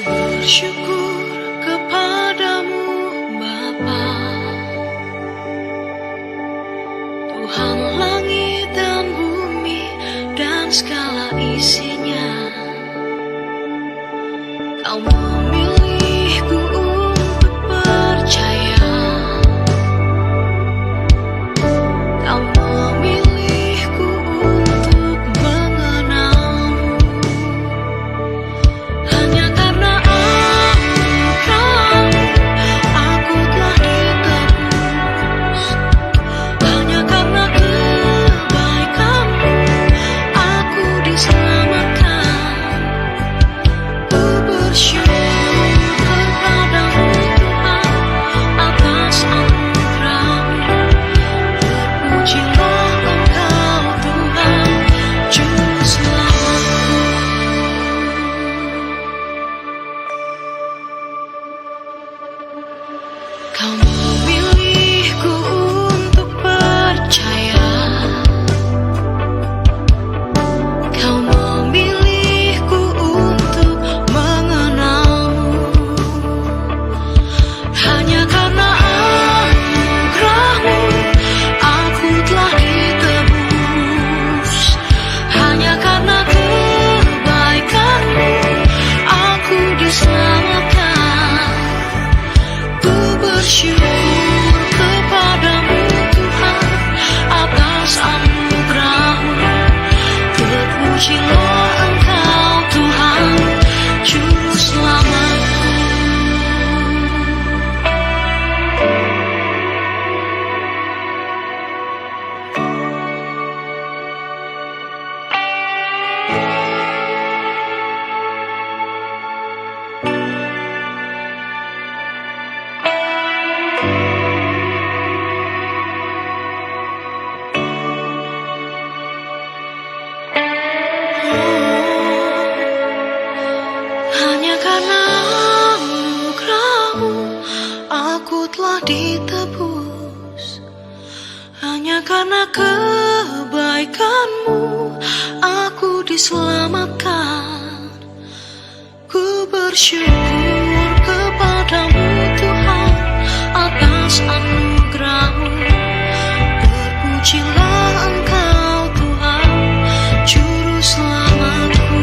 Bersyukur kepadamu Bapa, Tuhan langit dan bumi dan segala isinya. Kau memilihku untuk percaya, Kau memilihku untuk mengenalmu. Hanya karena anugerah-Mu, aku telah ditebus. Hanya karena kebaikan-Mu, aku diselamatkan. Ku bersyukur kepadamu Tuhan atas anugerah-Mu. Terpujilah Engkau Tuhan, Juru Selamatku. Kau memilihku untuk percaya, Kau memilihku untuk mengenalmu. Hanya karena anugerah-Mu, aku telah ditebus. Hanya karena kebaikan-Mu, aku diselamatkan. Ku bersyukur kepadamu Tuhan atas anugerah-Mu. Terpujilah Engkau Tuhan, Juru Selamatku. Hanya karena anugerah-Mu, aku telah ditebus. Hanya karena kebaikan-Mu, aku diselamatkan. Ku bersyukur kepadamu Tuhan atas anugerah-Mu. Terpujilah Engkau Tuhan, Juru Selamatku.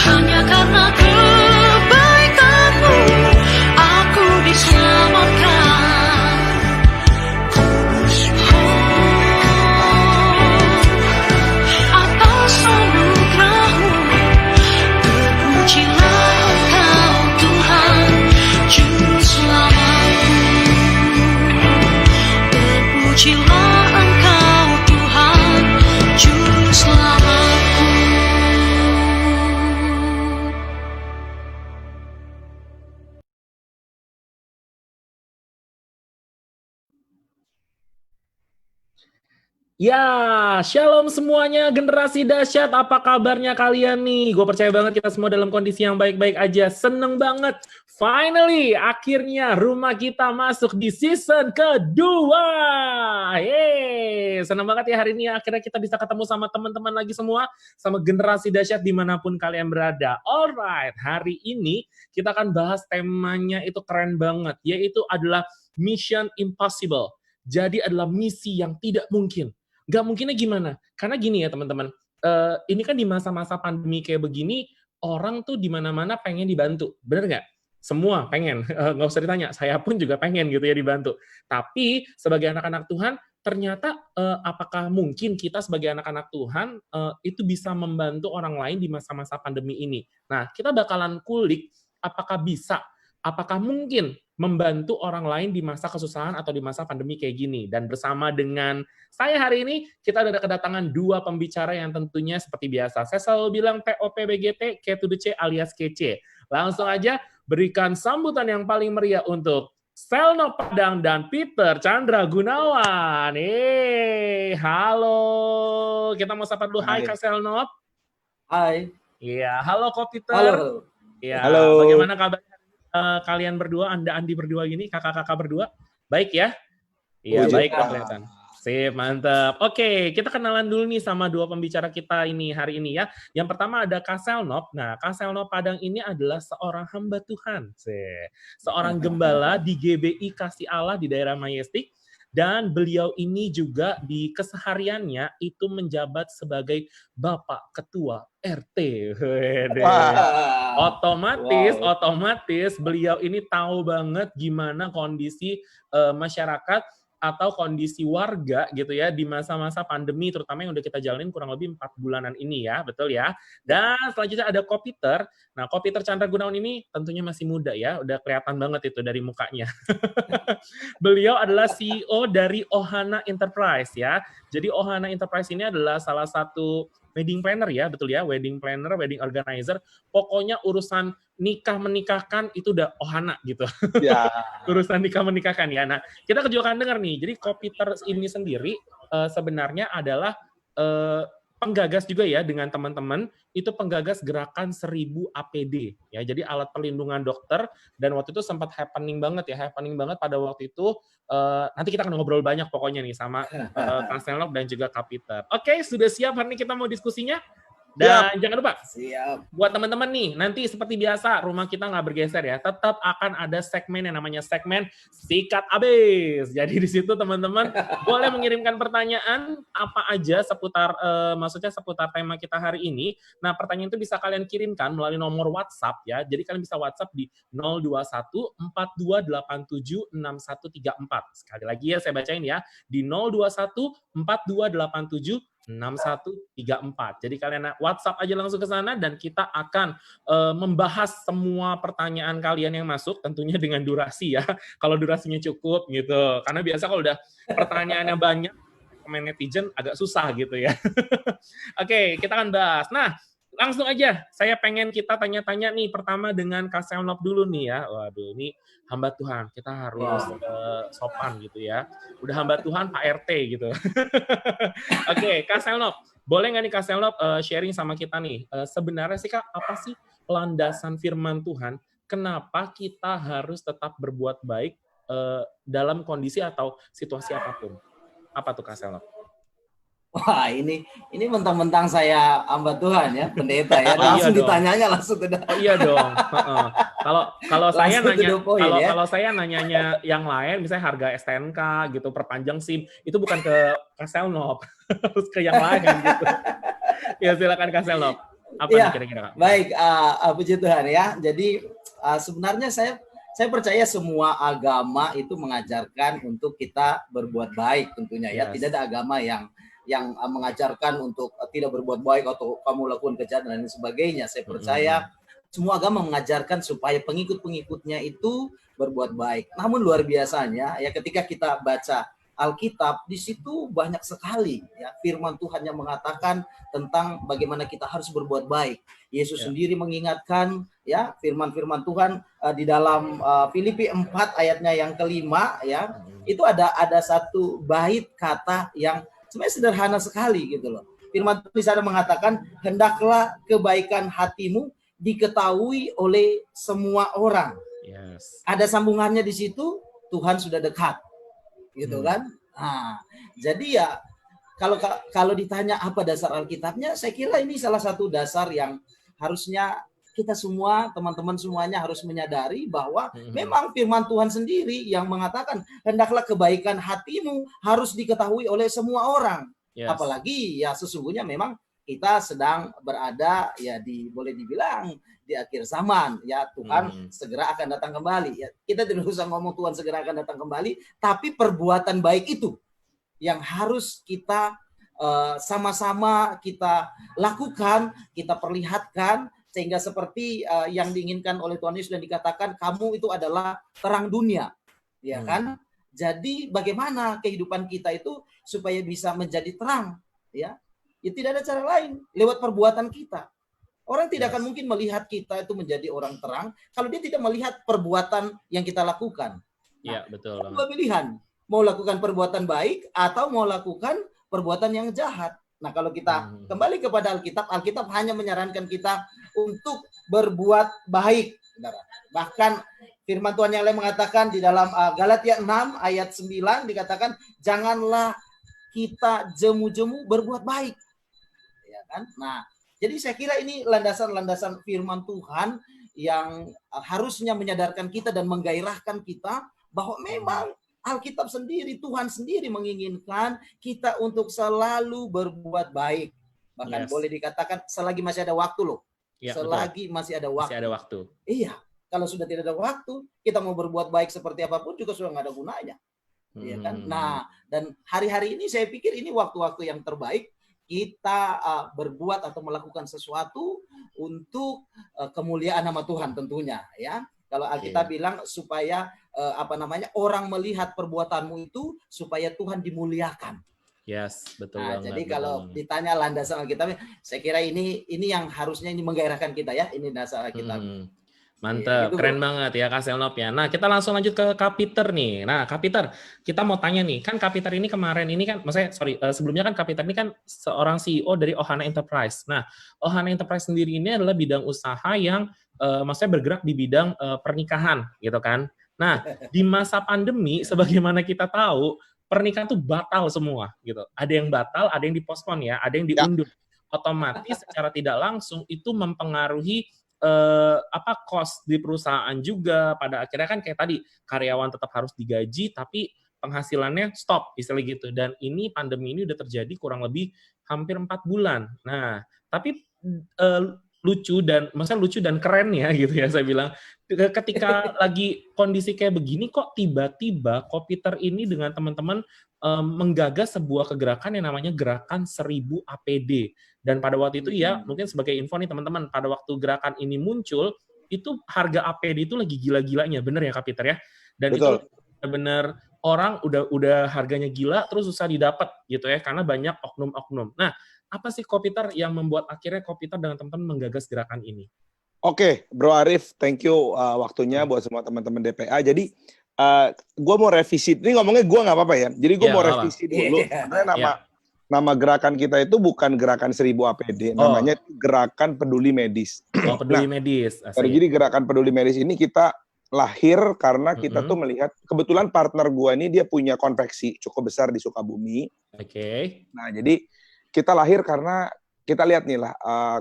Hanya karena kebaikan-Mu, aku diselamatkan. Atas anugerah-Mu, terpujilah Engkau Tuhan, Juru Selamatku. Terpujilah Engkau Tuhan, Juru Selamatku. Ya, shalom semuanya generasi dahsyat, apa kabarnya kalian nih? Gue percaya banget kita semua dalam kondisi yang baik-baik aja, seneng banget. Finally, akhirnya rumah kita masuk di season kedua. Yeay, seneng banget ya hari ini akhirnya kita bisa ketemu sama teman-teman lagi semua, sama generasi dahsyat dimanapun kalian berada. Alright, hari ini kita akan bahas temanya itu keren banget, yaitu adalah Mission Impossible. Jadi adalah misi yang tidak mungkin. Gak mungkinnya gimana? Karena gini ya teman-teman, ini kan di masa-masa pandemi kayak begini, orang tuh di mana-mana pengen dibantu, bener nggak? Semua pengen, nggak usah ditanya, saya pun juga pengen gitu ya dibantu. Tapi sebagai anak-anak Tuhan, ternyata apakah mungkin kita sebagai anak-anak Tuhan itu bisa membantu orang lain di masa-masa pandemi ini? Nah, kita bakalan kulik apakah bisa, apakah mungkin membantu orang lain di masa kesusahan atau di masa pandemi kayak gini. Dan bersama dengan saya hari ini, kita ada kedatangan dua pembicara yang tentunya seperti biasa. Saya selalu bilang POPBGT, K to the C alias KC. Langsung aja berikan sambutan yang paling meriah untuk Selno Padang dan Peter Chandra Gunawan. Halo. Kita mau sapa dulu. Hai Kak Selno. Hai. Iya, halo Kak Peter. Halo. Iya, Halo. bagaimana kabar kalian berdua, Andi berdua gini, kakak-kakak berdua? Baik ya? Iya, baik kok kelihatan. Sip, mantap. Oke, kita kenalan dulu nih sama dua pembicara kita ini hari ini ya. Yang pertama ada Kak Selnop. Nah, Kak Selnop Padang ini adalah seorang hamba Tuhan. Seorang gembala di GBI Kasih Allah di daerah Majestic. Dan beliau ini juga di kesehariannya itu menjabat sebagai Bapak Ketua RT. Otomatis beliau ini tahu banget gimana kondisi masyarakat atau kondisi warga gitu ya di masa-masa pandemi terutama yang udah kita jalanin kurang lebih 4 bulanan ini ya, betul ya. Dan selanjutnya ada Ko Peter. Nah, Ko Peter Chandra Gunawan ini tentunya masih muda ya, udah kelihatan banget itu dari mukanya. Beliau adalah CEO dari Ohana Enterprise ya. Jadi Ohana Enterprise ini adalah salah satu wedding planner ya, betul ya, wedding planner, wedding organizer. Pokoknya urusan nikah-menikahkan itu udah Ohana gitu. Ya. Urusan nikah-menikahkan ya. Nah, kita juga akan dengar nih, jadi Ko Peter ini sendiri sebenarnya adalah penggagas juga ya dengan teman-teman, itu penggagas gerakan 1000 APD. Ya, jadi alat perlindungan dokter, dan waktu itu sempat happening banget pada waktu itu. Nanti kita akan ngobrol banyak pokoknya nih sama Kang Selnop dan juga Kak Peter. Oke, sudah siap hari ini kita mau diskusinya? Dan jangan lupa, buat teman-teman nih, nanti seperti biasa, rumah kita nggak bergeser ya. Tetap akan ada segmen yang namanya segmen Sikat Abis. Jadi di situ teman-teman boleh mengirimkan pertanyaan apa aja seputar, maksudnya seputar tema kita hari ini. Nah, pertanyaan itu bisa kalian kirimkan melalui nomor WhatsApp ya. Jadi kalian bisa WhatsApp di 021 4287 6134. Sekali lagi ya, saya bacain ya. Di 021 4287 6134. Jadi kalian WhatsApp aja langsung ke sana dan kita akan membahas semua pertanyaan kalian yang masuk tentunya dengan durasi ya. Kalau durasinya cukup gitu. Karena biasa kalau udah pertanyaannya banyak komen netizen agak susah gitu ya. Oke, kita akan bahas. Nah, langsung aja saya pengen kita tanya-tanya nih pertama dengan Kak Selnop dulu nih ya. Waduh, ini hamba Tuhan, kita harus sopan gitu ya. Udah hamba Tuhan Pak RT gitu. Oke, Kak Selnop, boleh nggak nih Kak Selnop sharing sama kita nih, sebenarnya sih Kak, apa sih landasan firman Tuhan, kenapa kita harus tetap berbuat baik dalam kondisi atau situasi apapun? Apa tuh Kak Selnop? Wah, ini mentang-mentang saya hamba Tuhan ya, pendeta ya, langsung iya ditanyanya langsung udah. Oh iya dong. Kalau saya nanya, ya? kalau saya nanyanya yang lain, misalnya harga STNK gitu, perpanjang SIM, itu bukan ke Kak Selnop, harus ke yang lain gitu. Ya silakan Kak Selnop. Apa ya, nih kira-kira Kak? Baik, puji Tuhan ya. Jadi sebenarnya saya percaya semua agama itu mengajarkan untuk kita berbuat baik tentunya ya. Tidak ada agama yang mengajarkan untuk tidak berbuat baik atau kamu lakukan kejahatan dan sebagainya. Saya percaya semua agama mengajarkan supaya pengikut-pengikutnya itu berbuat baik. Namun luar biasanya ya ketika kita baca Alkitab, di situ banyak sekali ya firman Tuhan yang mengatakan tentang bagaimana kita harus berbuat baik. Yesus sendiri mengingatkan ya firman-firman Tuhan di dalam Filipi 4 ayatnya yang kelima ya. Itu ada satu bait kata yang sebenarnya sederhana sekali gitu loh. Firman Tuhan di sana mengatakan, hendaklah kebaikan hatimu diketahui oleh semua orang. Ada sambungannya di situ, Tuhan sudah dekat, gitu kan? Nah, jadi ya kalau ditanya apa dasar Alkitabnya, saya kira ini salah satu dasar yang harusnya kita semua, teman-teman semuanya harus menyadari bahwa memang firman Tuhan sendiri yang mengatakan hendaklah kebaikan hatimu harus diketahui oleh semua orang. Apalagi ya sesungguhnya memang kita sedang berada ya boleh dibilang di akhir zaman ya, Tuhan segera akan datang kembali ya. Kita tidak usah ngomong Tuhan segera akan datang kembali, tapi perbuatan baik itu yang harus kita sama-sama kita lakukan, kita perlihatkan, sehingga seperti yang diinginkan oleh Tuhan Yesus dan dikatakan kamu itu adalah terang dunia, ya kan? Jadi bagaimana kehidupan kita itu supaya bisa menjadi terang, ya? Ya tidak ada cara lain lewat perbuatan kita. Orang tidak akan mungkin melihat kita itu menjadi orang terang kalau dia tidak melihat perbuatan yang kita lakukan. Iya, betul Ada banget. dua pilihan, mau lakukan perbuatan baik atau mau lakukan perbuatan yang jahat. Nah, kalau kita kembali kepada Alkitab, Alkitab hanya menyarankan kita untuk berbuat baik, saudara. Bahkan firman Tuhan yang lain mengatakan di dalam Galatia 6 ayat 9 dikatakan, janganlah kita jemu-jemu berbuat baik. Ya kan? Nah, jadi saya kira ini landasan-landasan firman Tuhan yang harusnya menyadarkan kita dan menggairahkan kita bahwa memang Alkitab sendiri, Tuhan sendiri menginginkan kita untuk selalu berbuat baik. Bahkan boleh dikatakan selagi masih ada waktu loh. Ya, selagi masih ada waktu. Masih ada waktu. Iya, kalau sudah tidak ada waktu, kita mau berbuat baik seperti apapun juga sudah nggak ada gunanya. Ya kan? Nah, dan hari-hari ini saya pikir ini waktu-waktu yang terbaik kita berbuat atau melakukan sesuatu untuk kemuliaan nama Tuhan tentunya, ya. Kalau Alkitab bilang supaya orang melihat perbuatanmu itu supaya Tuhan dimuliakan. Yes, betul Nah, banget. jadi kalau ditanya landasan Alkitab, saya kira ini yang harusnya ini menggairahkan kita ya, ini dasar Alkitab. Mantap, gitu, keren banget ya Kak Selnop ya. Nah, kita langsung lanjut ke Kak Peter nih. Nah, Kak Peter, kita mau tanya nih, kan Kak Peter ini kemarin ini kan, sebelumnya kan Kak Peter ini kan seorang CEO dari Ohana Enterprise. Nah, Ohana Enterprise sendiri ini adalah bidang usaha yang maksudnya bergerak di bidang pernikahan gitu kan. Nah, di masa pandemi, sebagaimana kita tahu, pernikahan tuh batal semua gitu. Ada yang batal, ada yang dipospon ya, ada yang diundur. Otomatis secara tidak langsung itu mempengaruhi cost di perusahaan juga. Pada akhirnya kan kayak tadi karyawan tetap harus digaji tapi penghasilannya stop istilah gitu. Dan ini pandemi ini udah terjadi kurang lebih hampir 4 bulan. Nah, tapi lucu dan keren ya gitu ya saya bilang. Ketika lagi kondisi kayak begini kok tiba-tiba Kopiter ini dengan teman-teman menggagas sebuah kegerakan yang namanya gerakan 1000 APD. Dan pada waktu itu ya, mungkin sebagai info nih teman-teman, pada waktu gerakan ini muncul, itu harga APD itu lagi gila-gilanya, bener ya Kak Peter ya? Dan betul. Itu benar orang udah harganya gila, terus susah didapat gitu ya, karena banyak oknum-oknum. Nah, apa sih Kak Peter yang membuat akhirnya Kak Peter dengan teman-teman menggagas gerakan ini? Oke, Bro Arif, thank you waktunya buat semua teman-teman DPA. Jadi, gue mau revisi, ini ngomongnya gue nggak apa-apa ya, jadi gue mau revisi dulu, sebenarnya nama gerakan kita itu bukan gerakan 1000 APD, namanya gerakan peduli medis. Peduli medis. Jadi gerakan peduli medis ini kita lahir karena kita tuh melihat, kebetulan partner gue ini dia punya konveksi cukup besar di Sukabumi. Oke. Nah, jadi kita lahir karena kita lihat nih lah,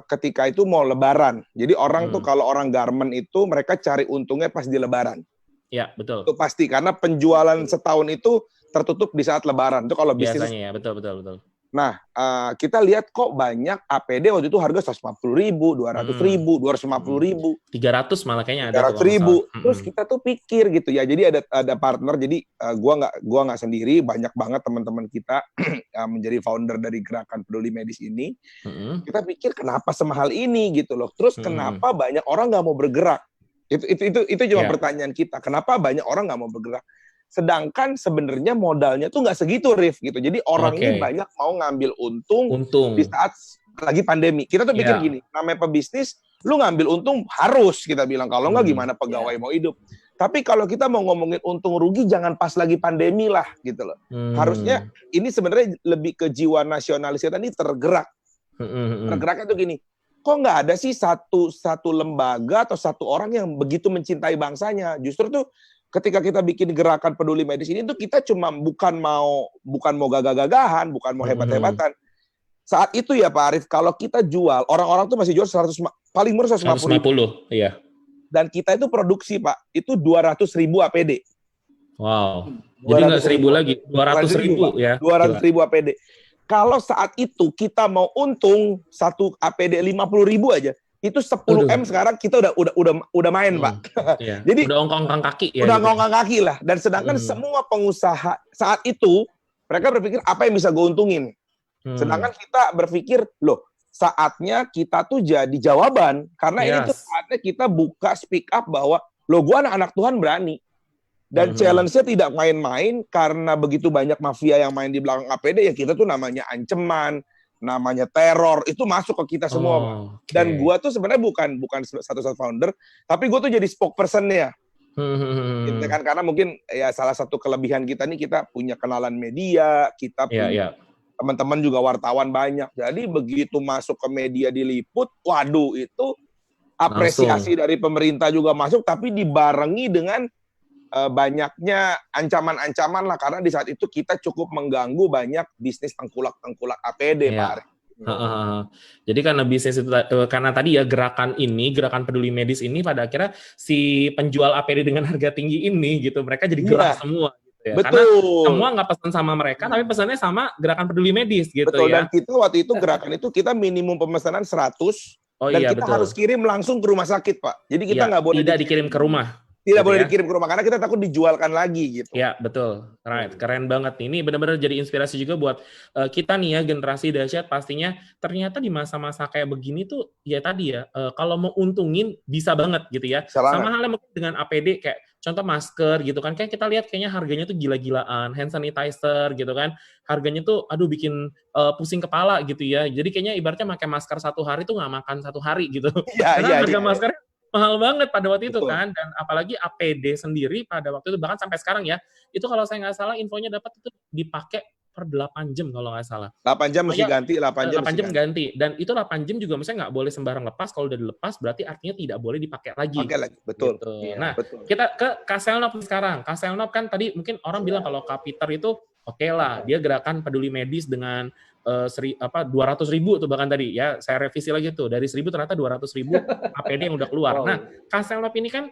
ketika itu mau lebaran. Jadi orang tuh kalau orang garment itu mereka cari untungnya pas di lebaran. Ya, betul. Itu pasti, karena penjualan setahun itu tertutup di saat lebaran. Itu kalau bisnis. Biasanya ya, betul. Nah, kita lihat kok banyak APD waktu itu harga 150.000, 200.000, 250.000, 300 malah kayaknya ada. 300.000. Terus kita tuh pikir gitu ya. Jadi ada partner. Jadi gua nggak sendiri, banyak banget teman-teman kita menjadi founder dari gerakan peduli medis ini. Kita pikir kenapa semahal ini gitu loh. Terus kenapa banyak orang nggak mau bergerak? Itu cuma pertanyaan kita. Kenapa banyak orang nggak mau bergerak? Sedangkan sebenarnya modalnya tuh nggak segitu, Rif, gitu. Jadi orang ini banyak mau ngambil untung di saat lagi pandemi. Kita tuh pikir gini, namanya pebisnis, lu ngambil untung harus, kita bilang. Kalau nggak gimana pegawai mau hidup. Tapi kalau kita mau ngomongin untung rugi, jangan pas lagi pandemi lah, gitu loh. Harusnya ini sebenarnya lebih ke jiwa nasionalis kita ini tergerak. Tergeraknya tuh gini, kok nggak ada sih satu lembaga atau satu orang yang begitu mencintai bangsanya? Justru tuh ketika kita bikin gerakan peduli medis ini tuh kita cuma bukan mau gagah-gagahan, bukan mau hebat-hebatan. Saat itu ya Pak Arif, kalau kita jual, orang-orang tuh masih jual paling murah 150. Iya. Dan kita itu produksi Pak, itu 200.000 APD. Wow. Jadi nggak 1.000 lagi, 200.000 ya. 200.000 APD. Kalau saat itu kita mau untung satu APD 50.000 aja, itu 10 M sekarang kita udah main Pak. Iya. Jadi udah ongkang kaki ya. Udah ngongkang kaki lah. Dan sedangkan semua pengusaha saat itu mereka berpikir apa yang bisa gue untungin. Sedangkan kita berpikir loh saatnya kita tuh jadi jawaban karena ini tuh saatnya kita buka speak up bahwa loh gue anak-anak Tuhan berani. Dan challenge-nya tidak main-main karena begitu banyak mafia yang main di belakang APD ya kita tuh namanya ancaman, namanya teror, itu masuk ke kita semua. Dan gua tuh sebenarnya bukan satu-satu founder, tapi gua tuh jadi spokesperson-nya. Gitu kan, karena mungkin ya salah satu kelebihan kita nih, kita punya kenalan media, kita Iya, punya iya. teman-teman juga wartawan banyak. Jadi begitu masuk ke media diliput, waduh itu apresiasi dari pemerintah juga masuk, tapi dibarengi dengan banyaknya ancaman-ancaman lah, karena di saat itu kita cukup mengganggu banyak bisnis tengkulak-tengkulak APD, Pak Iya. Arief. Jadi karena bisnis itu, karena tadi ya gerakan peduli medis ini pada akhirnya si penjual APD dengan harga tinggi ini gitu, mereka jadi gerah semua gitu ya. Karena semua nggak pesan sama mereka, tapi pesannya sama gerakan peduli medis gitu. Betul, ya. dan kita waktu itu gerakan itu kita minimum pemesanan 100, dan iya, kita betul. harus kirim langsung ke rumah sakit, Pak. Jadi kita nggak boleh tidak dikirim ke rumah. Tidak gitu boleh ya. dikirim ke rumah, karena kita takut dijualkan lagi gitu. Ya, betul. Right. Keren banget nih. Ini benar-benar jadi inspirasi juga buat kita nih ya, generasi dahsyat. Pastinya ternyata di masa-masa kayak begini tuh, ya tadi ya, kalau mau untungin bisa banget gitu ya. Sama halnya mungkin dengan APD, kayak contoh masker gitu kan. Kayak kita lihat kayaknya harganya tuh gila-gilaan. Hand sanitizer gitu kan. Harganya tuh, aduh bikin pusing kepala gitu ya. Jadi kayaknya ibaratnya pakai masker 1 hari tuh nggak makan 1 hari gitu. Karena harga maskernya mahal banget pada waktu itu kan, dan apalagi APD sendiri pada waktu itu, bahkan sampai sekarang ya, itu kalau saya nggak salah infonya dapat itu dipakai per 8 jam kalau nggak salah. 8 jam mesti ganti, 8 jam ganti. Dan itu 8 jam juga misalnya nggak boleh sembarang lepas, kalau udah dilepas berarti artinya tidak boleh dipakai lagi. Betul. Gitu. Nah, kita ke Kaselnop sekarang. Kaselnop kan tadi mungkin orang bilang kalau Kapiter itu oke lah, dia gerakan peduli medis dengan 200.000 tuh bahkan tadi ya, saya revisi lagi tuh, dari 1.000 ternyata 200.000 APD yang udah keluar. Nah, Kaselnop ini kan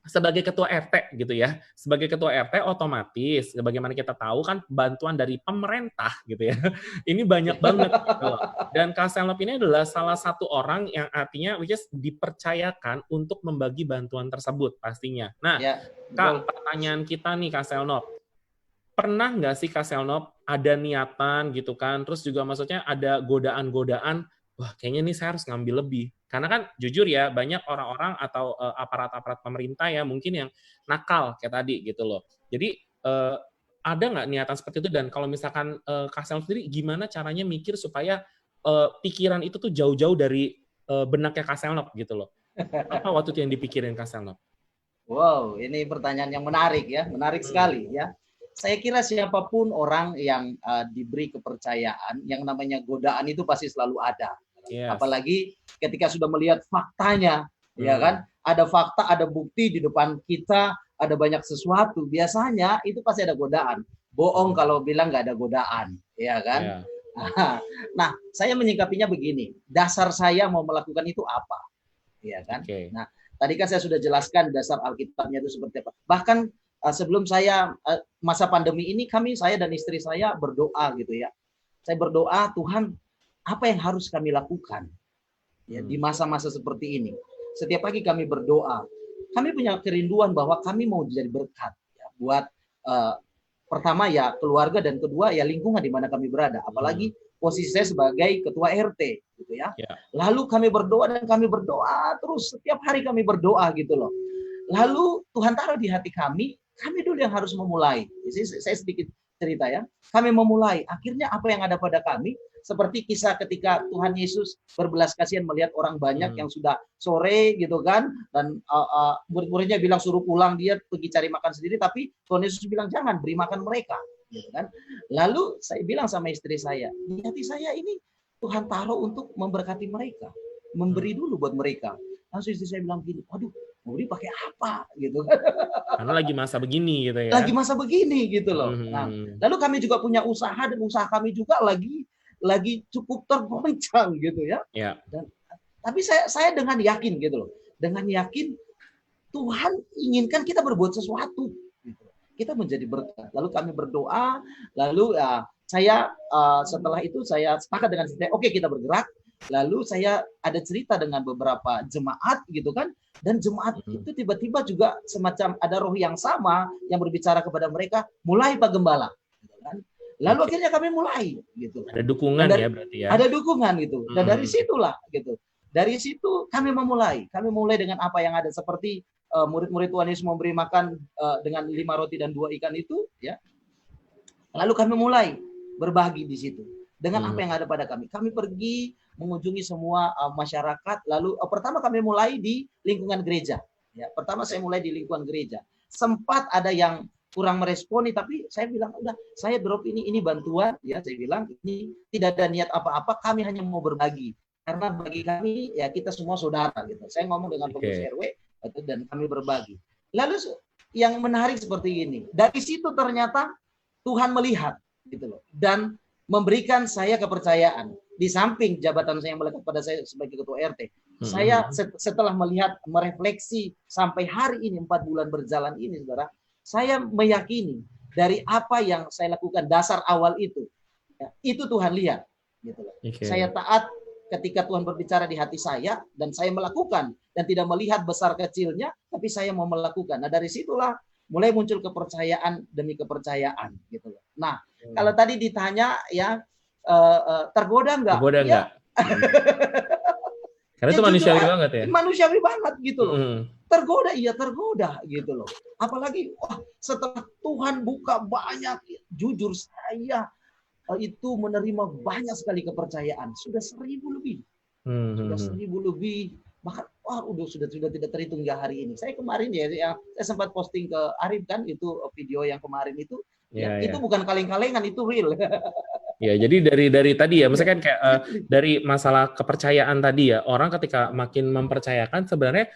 sebagai ketua RT gitu ya, sebagai ketua RT otomatis bagaimana kita tahu kan bantuan dari pemerintah gitu ya, ini banyak banget gitu. Dan Kaselnop ini adalah salah satu orang yang artinya which is dipercayakan untuk membagi bantuan tersebut pastinya. Nah, Kak, pertanyaan kita nih Kaselnop, pernah nggak sih Kaselnop ada niatan gitu kan, terus juga maksudnya ada godaan-godaan, wah kayaknya nih saya harus ngambil lebih. Karena kan jujur ya, banyak orang-orang atau aparat-aparat pemerintah ya mungkin yang nakal kayak tadi gitu loh. Jadi ada nggak niatan seperti itu, dan kalau misalkan Kaselnop sendiri gimana caranya mikir supaya pikiran itu tuh jauh-jauh dari benaknya Kaselnop gitu loh. Apa waktu itu yang dipikirin Kaselnop? Wow, ini pertanyaan yang menarik ya, menarik sekali ya. Saya kira siapapun orang yang diberi kepercayaan, yang namanya godaan itu pasti selalu ada. Apalagi ketika sudah melihat faktanya, ya kan? Ada fakta, ada bukti di depan kita, ada banyak sesuatu. Biasanya itu pasti ada godaan. Bohong kalau bilang nggak ada godaan, ya kan? Nah, saya menyikapinya begini. Dasar saya mau melakukan itu apa, ya kan? Nah, tadi kan saya sudah jelaskan dasar Alkitabnya itu seperti apa. Bahkan sebelum saya masa pandemi ini, saya dan istri saya berdoa gitu ya. Saya berdoa, Tuhan, apa yang harus kami lakukan ya di masa-masa seperti ini. Setiap pagi kami berdoa. Kami punya kerinduan bahwa kami mau jadi berkat ya, buat pertama ya keluarga, dan kedua ya lingkungan di mana kami berada. Apalagi posisi saya sebagai ketua RT gitu ya. Lalu kami berdoa dan kami berdoa terus, setiap hari kami berdoa gitu loh. Lalu Tuhan taruh di hati kami dulu yang harus memulai. Saya sedikit cerita ya. Kami memulai. Akhirnya apa yang ada pada kami, seperti kisah ketika Tuhan Yesus berbelas kasihan melihat orang banyak yang sudah sore gitu kan, dan murid-muridnya bilang suruh pulang, dia pergi cari makan sendiri, tapi Tuhan Yesus bilang jangan, beri makan mereka gitu kan. Lalu saya bilang sama istri saya, di hati saya ini Tuhan taruh untuk memberkati mereka, memberi dulu buat mereka. Langsung istri saya bilang gini, waduh, mau dipakai apa gitu kan? Karena lagi masa begini gitu ya. Lagi masa begini gitu loh. Nah, lalu kami juga punya usaha, dan usaha kami juga lagi cukup tergoncang gitu ya. Dan, tapi saya dengan yakin gitu loh. Dengan yakin Tuhan inginkan kita berbuat sesuatu. Gitu. Kita menjadi berkat. Lalu kami berdoa. Lalu saya setelah itu saya sepakat dengan istri, oke, kita bergerak. Lalu saya ada cerita dengan beberapa jemaat gitu kan, dan jemaat itu tiba-tiba juga semacam ada roh yang sama yang berbicara kepada mereka, mulai Pak Gembala gitu kan. Lalu akhirnya kami mulai gitu. Ada dukungan ya berarti ya. Ada dukungan gitu. Dan dari situlah gitu. Dari situ kami memulai. Kami mulai dengan apa yang ada, seperti murid-murid Tuhan Yesus memberi makan dengan 5 roti dan 2 ikan itu ya. Lalu kami mulai berbagi di situ dengan apa yang ada pada kami. Kami pergi mengunjungi semua masyarakat. Lalu pertama kami mulai di lingkungan gereja. Ya, pertama saya mulai di lingkungan gereja. Sempat ada yang kurang meresponi, tapi saya bilang udah, saya drop ini bantuan, ya saya bilang ini tidak ada niat apa-apa, kami hanya mau berbagi. Karena bagi kami ya kita semua saudara gitu. Saya ngomong dengan pengurus RW dan kami berbagi. Lalu yang menarik seperti ini, dari situ ternyata Tuhan melihat gitu loh dan memberikan saya kepercayaan. Di samping jabatan saya yang melekat pada saya sebagai ketua RT, saya setelah melihat, merefleksi sampai hari ini 4 bulan berjalan ini, saudara, saya meyakini dari apa yang saya lakukan dasar awal itu, ya, itu Tuhan lihat. Gitu loh. Saya taat ketika Tuhan berbicara di hati saya dan saya melakukan dan tidak melihat besar kecilnya, tapi saya mau melakukan. Nah dari situlah mulai muncul kepercayaan demi kepercayaan, gitu loh. Nah kalau tadi ditanya ya. Tergoda enggak? Tergoda enggak? Karena itu manusiawi banget ya. Manusiawi banget gitu loh. Tergoda, iya tergoda gitu loh. Apalagi setelah Tuhan buka banyak, jujur saya itu menerima banyak sekali kepercayaan. Sudah 1.000 lebih. Sudah 1.000 lebih. Bahkan sudah tidak terhitung hingga hari ini. Saya kemarin saya sempat posting ke Arif kan itu video yang kemarin itu. Itu bukan kaleng-kalengan, itu real. Ya, jadi dari tadi ya, maksudnya kan kayak dari masalah kepercayaan tadi ya, orang ketika makin mempercayakan sebenarnya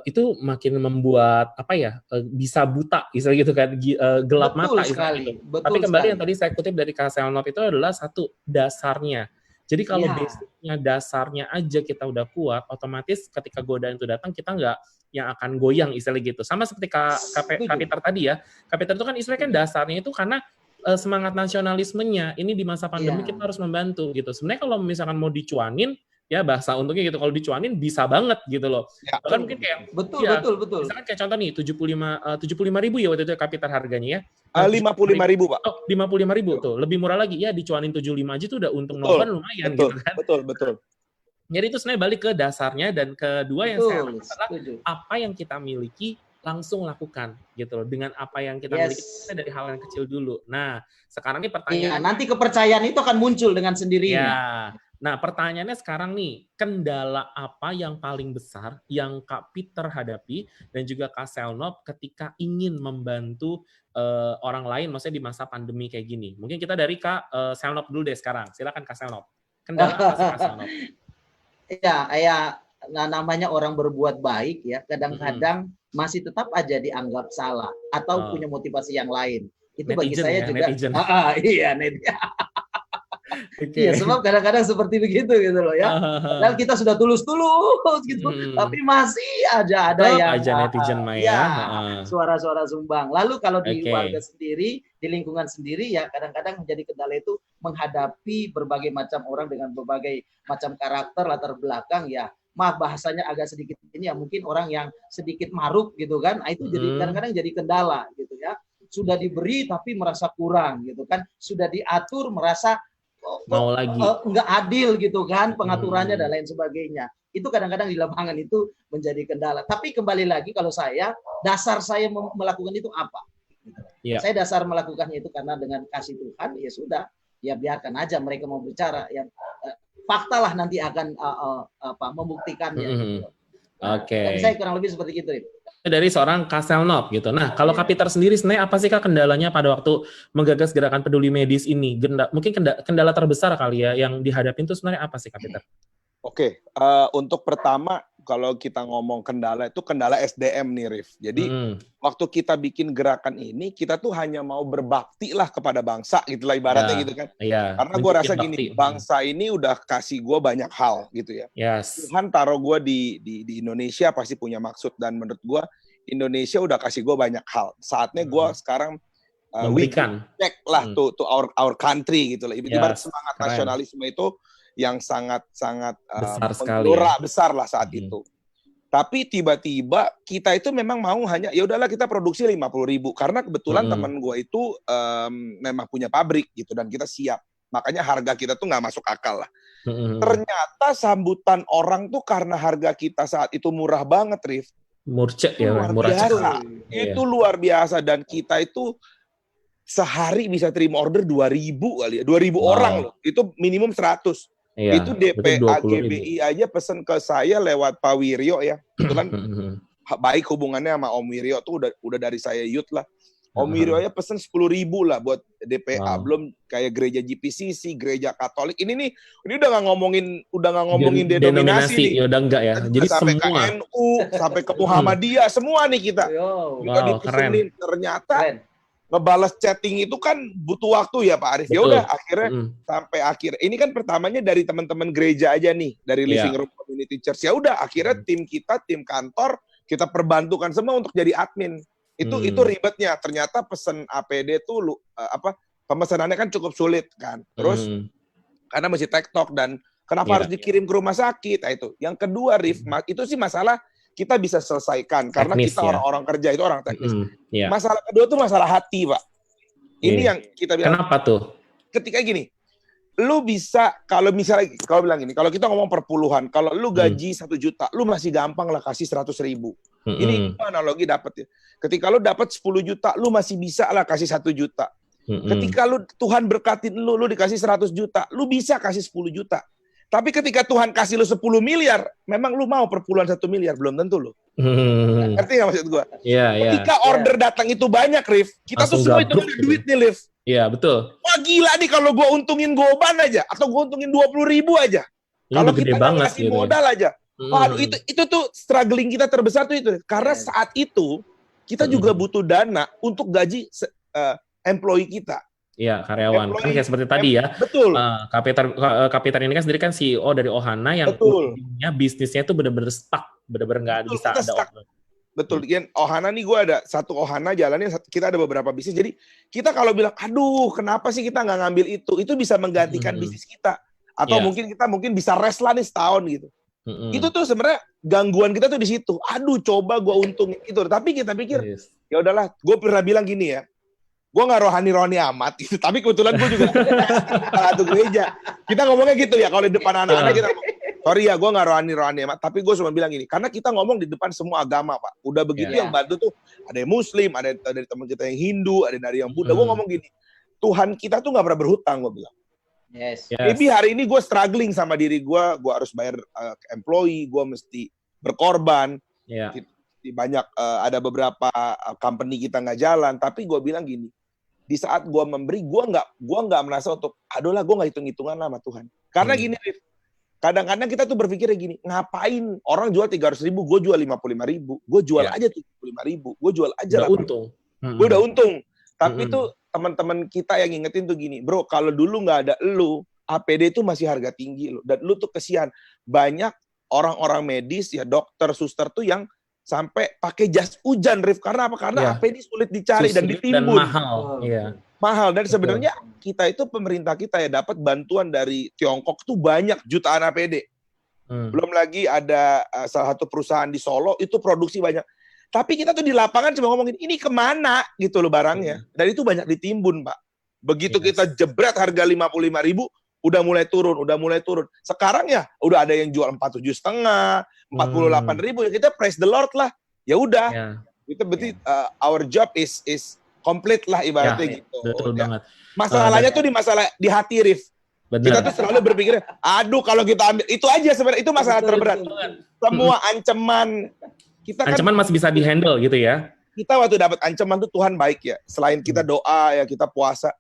itu makin membuat apa ya, bisa buta, istilah gitu kan, gelap mata sekali. Gitu. Tapi kembali yang tadi saya kutip dari Kak Selnop itu adalah satu dasarnya. Jadi kalau basicnya dasarnya aja kita udah kuat, otomatis ketika godaan itu datang kita nggak yang akan goyang istilahnya gitu. Sama seperti Kak Peter tadi ya. Kak Peter itu kan istilahnya kan dasarnya itu karena semangat nasionalismenya. Ini di masa pandemi kita harus membantu gitu. Sebenarnya kalau misalkan mau dicuanin, ya bahasa untungnya gitu, kalau dicuanin bisa banget gitu loh. Bahkan mungkin kayak betul. Misalkan kayak contoh nih 75.000 ya waktu itu Kak Peter harganya ya. 55.000 Pak. Oh, 55.000 tuh. Lebih murah lagi ya, dicuanin 75 aja tuh udah untung noban lumayan gitu kan. Betul. Jadi itu sebenarnya balik ke dasarnya dan kedua yang saya lakukan adalah apa yang kita miliki langsung lakukan gitu loh. Dengan apa yang kita miliki kita dari hal yang kecil dulu. Nah, sekarang nih pertanyaan. Nanti kepercayaan itu akan muncul dengan sendirinya. Ya. Nah, pertanyaannya sekarang nih, kendala apa yang paling besar yang Kak Peter hadapi dan juga Kak Selnop ketika ingin membantu orang lain, maksudnya di masa pandemi kayak gini? Mungkin kita dari Kak Selnop dulu deh sekarang. Silakan Kak Selnop. Kendala apa sih Kak Selnop? Namanya orang berbuat baik ya, kadang-kadang masih tetap aja dianggap salah atau punya motivasi yang lain. Itu bagi saya juga. Netizen. Netizen. Iya, sebab kadang-kadang seperti begitu gitu loh ya. Padahal kita sudah tulus-tulus gitu, tapi masih aja ada yang netizen suara-suara sumbang. Lalu kalau di warga sendiri, di lingkungan sendiri ya kadang-kadang menjadi kendala itu menghadapi berbagai macam orang dengan berbagai macam karakter latar belakang ya. Maaf bahasanya agak sedikit ini ya, mungkin orang yang sedikit maruk gitu kan. Itu jadi kadang-kadang jadi kendala gitu ya. Sudah diberi tapi merasa kurang gitu kan. Sudah diatur merasa mau lagi nggak adil gitu kan pengaturannya dan lain sebagainya. Itu kadang-kadang di lapangan itu menjadi kendala. Tapi kembali lagi kalau saya, dasar saya melakukan itu apa? Saya dasar melakukannya itu karena dengan kasih Tuhan, ya sudah, ya biarkan aja mereka mau bicara. Ya fakta lah nanti akan membuktikannya. Gitu. Tapi saya kurang lebih seperti itu. Dari seorang Kak Selnop gitu. Nah, kalau Kak Peter sendiri sebenarnya apa sih Kak kendalanya pada waktu menggagas gerakan peduli medis ini? Mungkin kendala terbesar kali ya yang dihadapin itu sebenarnya apa sih Kak Peter? Oke, untuk pertama kalau kita ngomong kendala itu kendala SDM nih Rif. Jadi waktu kita bikin gerakan ini kita tuh hanya mau berbakti lah kepada bangsa gitulah ibaratnya gitu kan. Karena gue rasa gini, bangsa ini udah kasih gue banyak hal gitu ya. Tuhan taruh gue di Indonesia pasti punya maksud dan menurut gue Indonesia udah kasih gue banyak hal. Saatnya gue sekarang memberikan lah to our country gitu lah. Ibarat semangat nasionalisme itu yang sangat besar sekali besar lah saat itu. Tapi tiba-tiba kita itu memang mau hanya ya udahlah kita produksi 50.000 karena kebetulan teman gue itu memang punya pabrik gitu dan kita siap. Makanya harga kita tuh nggak masuk akal lah. Ternyata sambutan orang tuh karena harga kita saat itu murah banget, Rif. Murcek ya, murah biasa. Itu luar biasa dan kita itu sehari bisa terima order 2.000 kali ya. 2.000 orang loh. Itu minimum 100. Itu DPA GBI aja pesen ke saya lewat Pak Wiryo ya. Itu kan baik hubungannya sama Om Wiryo tuh udah dari saya youth lah. Om Wiryo ya pesen 10.000 lah buat DPA, belum kayak gereja GPCC, gereja Katolik. Ini udah nggak ngomongin denominasi nih. Ya udah enggak ya. Jadi sampai semua ke NU, sampai ke Muhammadiyah, semua nih kita. Juga dipesenin. Ternyata ngebalas chatting itu kan butuh waktu ya Pak Arif. Ya udah akhirnya sampai akhir. Ini kan pertamanya dari teman-teman gereja aja nih, dari Living Room Community Church. Ya udah akhirnya tim kantor kita perbantukan semua untuk jadi admin. Itu ribetnya. Ternyata pesen APD tuh pemesanannya kan cukup sulit kan. Terus karena masih TikTok dan kenapa harus dikirim ke rumah sakit? Nah, itu. Yang kedua, Rif, itu sih masalah kita bisa selesaikan karena teknis, kita orang-orang kerja itu orang teknis. Yeah. Masalah kedua tuh masalah hati, Pak. Ini yang kita bilang. Kenapa tuh? Ketika gini, lu bisa kalau bilang gini, kalau kita ngomong perpuluhan, kalau lu gaji 1 juta, lu masih gampang lah kasih 100.000. Ini analogi dapat ya. Ketika lu dapat 10 juta, lu masih bisa lah kasih 1 juta. Ketika Tuhan berkatin lu dikasih 100 juta, lu bisa kasih 10 juta. Tapi ketika Tuhan kasih lu 10 miliar, memang lu mau perpuluhan 1 miliar, belum tentu lu. Ngerti nggak maksud gua? Ketika order datang itu banyak, Rif, kita langsung tuh semua itu gabruk ada duit nih, Rif. Iya, betul. Wah gila nih kalau gua untungin Goban aja, atau gua untungin 20.000 aja. Kalau kita kasih modal aja. Waduh, itu tuh struggling kita terbesar tuh itu. Karena saat itu kita juga butuh dana untuk gaji employee kita. Iya, karyawan. Kan kayak seperti tadi ya. Betul. Kapiter ini kan sendiri kan CEO dari Ohana yang bisnisnya itu benar-benar stuck, benar-benar nggak bisa ada order. Betul. Ohana nih gue ada satu Ohana jalannya, kita ada beberapa bisnis. Jadi kita kalau bilang, aduh kenapa sih kita nggak ngambil itu bisa menggantikan bisnis kita. Atau mungkin kita bisa rest lah nih setahun gitu. Itu tuh sebenarnya gangguan kita tuh di situ. Aduh, coba gue untung itu. Tapi kita pikir, ya udahlah. Gue pernah bilang gini ya, gue nggak rohani amat gitu. Tapi kebetulan gue juga satu gereja. Kita ngomongnya gitu ya. Kalau di depan anak-anak kita, sorry ya, gue nggak rohani amat. Tapi gue cuma bilang gini, karena kita ngomong di depan semua agama, Pak. Udah begitu yang bantu tuh ada yang Muslim, ada dari teman kita yang Hindu, ada dari yang Buddha. Gue ngomong gini, Tuhan kita tuh nggak pernah berhutang, gue bilang. Maybe hari ini gue struggling sama diri gue harus bayar employee, gue mesti berkorban. Banyak ada beberapa company kita nggak jalan, tapi gue bilang gini, di saat gue memberi, gue nggak merasa untuk, aduh lah gue nggak hitung-hitungan lah sama Tuhan. Karena gini, kadang-kadang kita tuh berpikirnya gini, ngapain orang jual 300.000, gue jual 55.000, gue jual aja 75.000, gue jual aja lah. Gue udah untung. Tapi tuh teman-teman kita yang ngingetin tuh gini, bro, kalau dulu nggak ada lu, APD itu masih harga tinggi lo. Dan lu tuh kesian. Banyak orang-orang medis, ya dokter, suster tuh yang sampai pakai jas hujan, Rif. Karena apa? Karena APD sulit dicari dan ditimbun. Dan mahal. Mahal. Dan sebenarnya kita itu, pemerintah kita ya dapat bantuan dari Tiongkok tuh banyak jutaan APD. Belum lagi ada salah satu perusahaan di Solo, itu produksi banyak. Tapi kita tuh di lapangan cuma ngomongin, ini kemana gitu loh barangnya. Dan itu banyak ditimbun, Pak. Begitu kita jebret harga 55.000, udah mulai turun. Sekarang ya udah ada yang jual 47,5, 48.000, ya kita praise the Lord lah. Ya udah. Itu berarti our job is complete lah ibaratnya gitu. Betul banget. Masalahnya tuh di hati, Rif. Kita tuh selalu berpikir, aduh kalau kita ambil, itu aja sebenarnya, itu masalah terberat. Semua ancaman, ancaman masih bisa dihandle gitu ya. Kita waktu dapat ancaman tuh Tuhan baik ya. Selain kita doa ya, kita puasa.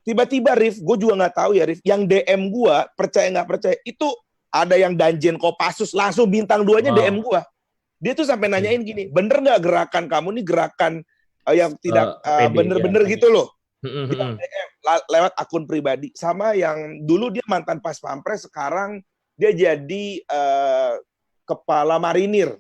Tiba-tiba, Rif, gue juga nggak tahu ya, Rif, yang DM gue, percaya nggak percaya, itu ada yang Danjen Kopassus, langsung bintang 2-nya DM gue. Dia tuh sampai nanyain gini, bener nggak gerakan kamu nih gerakan yang tidak bener-bener gitu loh. DM, lewat akun pribadi. Sama yang dulu dia mantan pas pampres, sekarang dia jadi kepala marinir.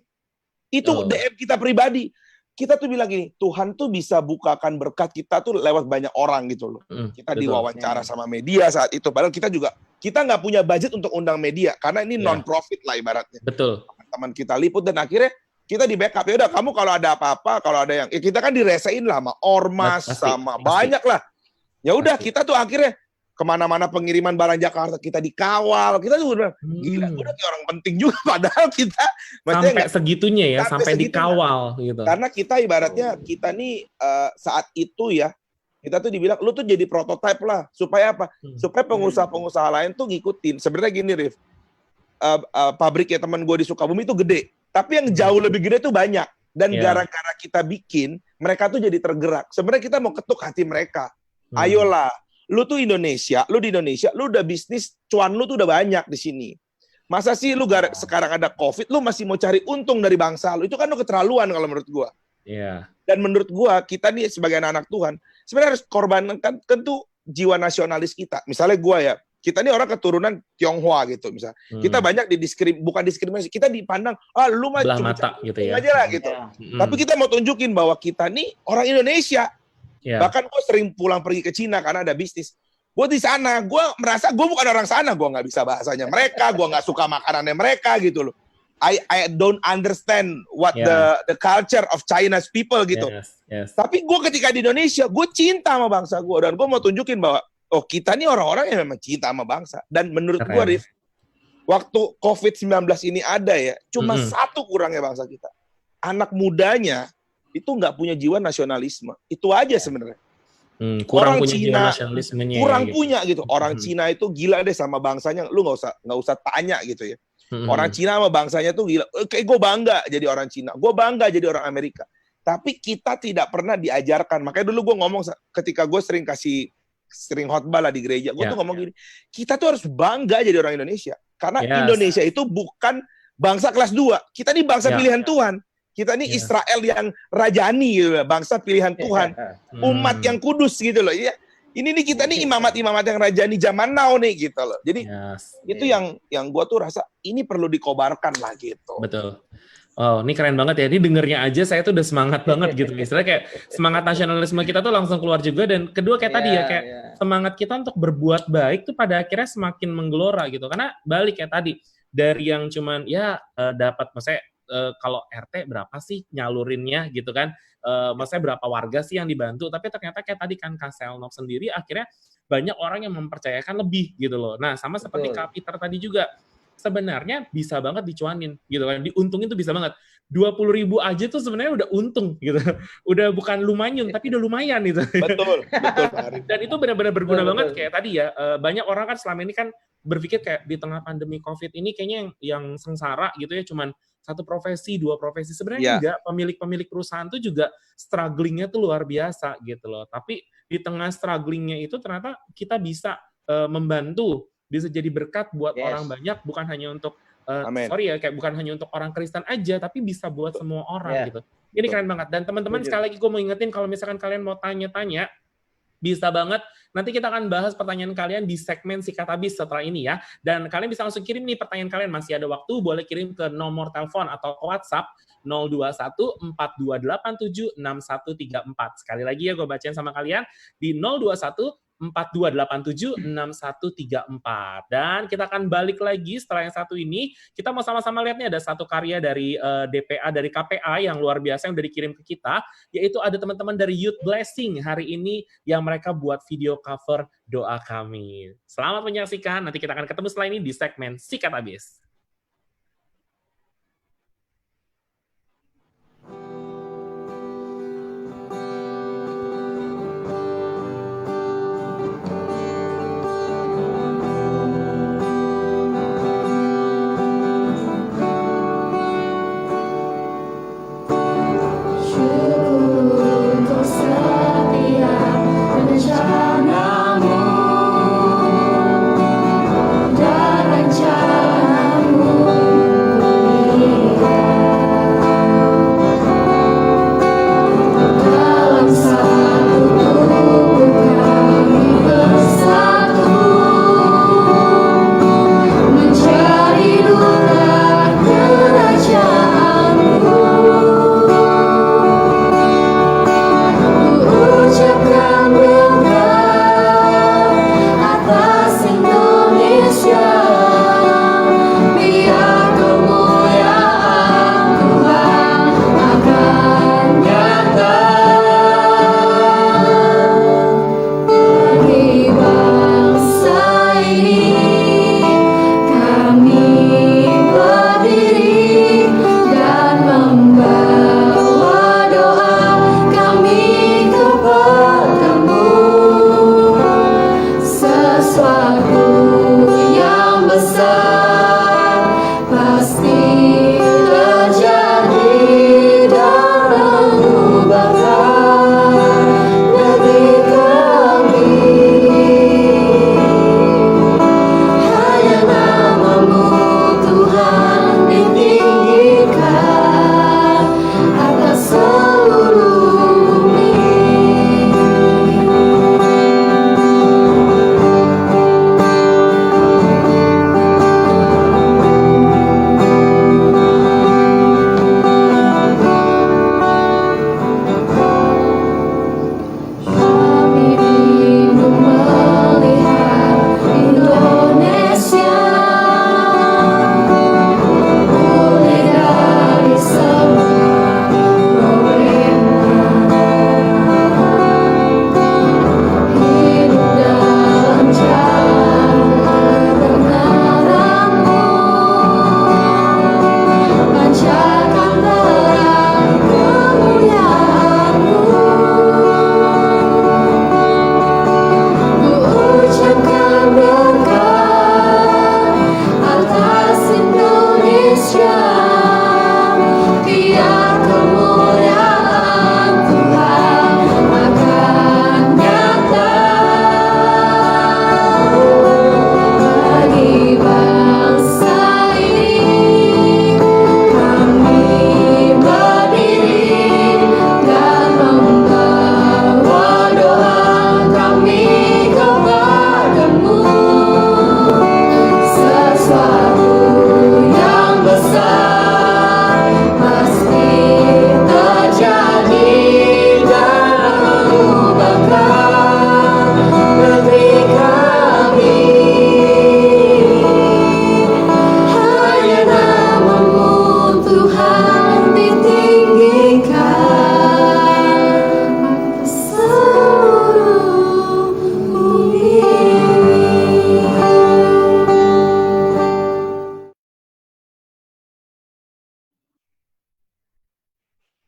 Itu DM kita pribadi. Kita tuh bilang gini, Tuhan tuh bisa bukakan berkat kita tuh lewat banyak orang gitu loh. Kita diwawancara sama media saat itu. Padahal kita nggak punya budget untuk undang media. Karena ini non-profit lah ibaratnya. Betul. Teman kita liput dan akhirnya kita di backup. Ya udah, kamu kalau ada apa-apa, kalau ada yang... kita kan diresein lah sama ormas, sama banyak lah. Ya udah, kita tuh akhirnya kemana-mana pengiriman barang Jakarta kita dikawal, kita tuh udah gila, udah kayak orang penting juga, padahal kita sampai segitunya ya, sampai dikawal gitu. Karena kita ibaratnya kita nih saat itu ya, kita tuh dibilang lu tuh jadi prototipe lah, supaya apa? Supaya pengusaha-pengusaha lain tuh ngikutin. Sebenarnya gini, Rif, pabrik ya teman gue di Sukabumi itu gede, Tapi yang jauh lebih gede tuh banyak. Dan Iya. gara-gara kita bikin, mereka tuh jadi tergerak. Sebenarnya kita mau ketuk hati mereka. Hmm. Ayolah, lu tuh Indonesia, lu di Indonesia, lu udah bisnis, cuan lu tuh udah banyak di sini. Masa sih lu sekarang ada COVID, lu masih mau cari untung dari bangsa lu? Itu kan lu keterlaluan kalau menurut gua. Iya. Dan menurut gua, kita nih sebagai anak-anak Tuhan, sebenarnya harus korbankan tentu jiwa nasionalis kita. Misalnya gua ya, kita nih orang keturunan Tionghoa gitu misalnya. Kita banyak bukan diskriminasi, kita dipandang, lu mah Belah cuma mata gitu ya. aja lah gitu. Ya. Tapi kita mau tunjukin bahwa kita nih orang Indonesia. Iya. Bahkan gue sering pulang pergi ke Cina karena ada bisnis. Gue di sana, gue merasa gue bukan orang sana, gue nggak bisa bahasanya mereka, gue nggak suka makanannya mereka gitu loh. I don't understand what the culture of China's people gitu. Yes. Tapi gue ketika di Indonesia, gue cinta sama bangsa gue dan gue mau tunjukin bahwa kita nih orang-orang yang memang cinta sama bangsa. Dan menurut gue, Rif, waktu COVID-19 ini ada ya, cuma satu kurangnya bangsa kita. Anak mudanya itu nggak punya jiwa nasionalisme. Itu aja sebenarnya. Kurang Orang punya jiwa Cina nasionalismenya. kurang gitu. punya gitu. Orang Cina itu gila deh sama bangsanya. Lu nggak usah tanya gitu ya. Orang Cina sama bangsanya tuh gila. Kayak gue bangga jadi orang Cina. Gue bangga jadi orang Amerika. Tapi kita tidak pernah diajarkan. Makanya dulu gue ngomong ketika gue sering khotbah lah di gereja. Gue tuh ngomong gini, kita tuh harus bangga jadi orang Indonesia. Karena Indonesia itu bukan bangsa kelas 2. Kita ini bangsa pilihan Tuhan. Kita ini Israel yang rajani gitu, bangsa pilihan Tuhan. Umat yang kudus gitu loh. Ya. Ini nih kita nih imamat-imamat yang rajani zaman now nih gitu loh. Jadi itu yang gue tuh rasa ini perlu dikobarkan lah gitu. Betul. Oh, ini keren banget ya. Ini dengernya aja saya tuh udah semangat banget gitu. Istilahnya kayak semangat nasionalisme kita tuh langsung keluar juga. Dan kedua kayak tadi ya, kayak semangat kita untuk berbuat baik tuh pada akhirnya semakin menggelora gitu. Karena balik kayak tadi, dari yang cuman dapat, maksudnya kalau RT berapa sih nyalurinnya gitu kan. Maksudnya berapa warga sih yang dibantu. Tapi ternyata kayak tadi kan Kak Selnov sendiri akhirnya banyak orang yang mempercayakan lebih gitu loh. Nah sama seperti Kak Peter tadi juga. Sebenarnya bisa banget dicuanin gitu kan, diuntungin tuh bisa banget. 20.000 aja tuh sebenarnya udah untung gitu. Udah bukan lumayan tapi udah lumayan gitu. Betul. Dan itu benar-benar berguna banget kayak tadi ya. Banyak orang kan selama ini kan berpikir kayak di tengah pandemi Covid ini kayaknya yang sengsara gitu ya cuman satu profesi, dua profesi. Sebenarnya enggak, pemilik perusahaan tuh juga strugglingnya tuh luar biasa gitu loh. Tapi di tengah strugglingnya itu ternyata kita bisa membantu, bisa jadi berkat buat orang banyak, bukan hanya untuk kayak bukan hanya untuk orang Kristen aja, tapi bisa buat semua orang gitu. Ini keren banget. Dan teman-teman sekali lagi gue mau ingetin kalau misalkan kalian mau tanya-tanya, bisa banget. Nanti kita akan bahas pertanyaan kalian di segmen Sikat Habis setelah ini ya. Dan kalian bisa langsung kirim nih pertanyaan kalian, masih ada waktu, boleh kirim ke nomor telepon atau WhatsApp 021 4287 6134. Sekali lagi ya gue bacain sama kalian di 021 4287 6134. Dan kita akan balik lagi setelah yang satu ini. Kita mau sama-sama lihat nih ada satu karya dari DPA, dari KPA yang luar biasa yang udah dikirim ke kita, yaitu ada teman-teman dari Youth Blessing hari ini yang mereka buat video cover Doa Kami. Selamat menyaksikan, nanti kita akan ketemu setelah ini di segmen Sikat Habis. Syukur setiap rencanamu dan rencanamu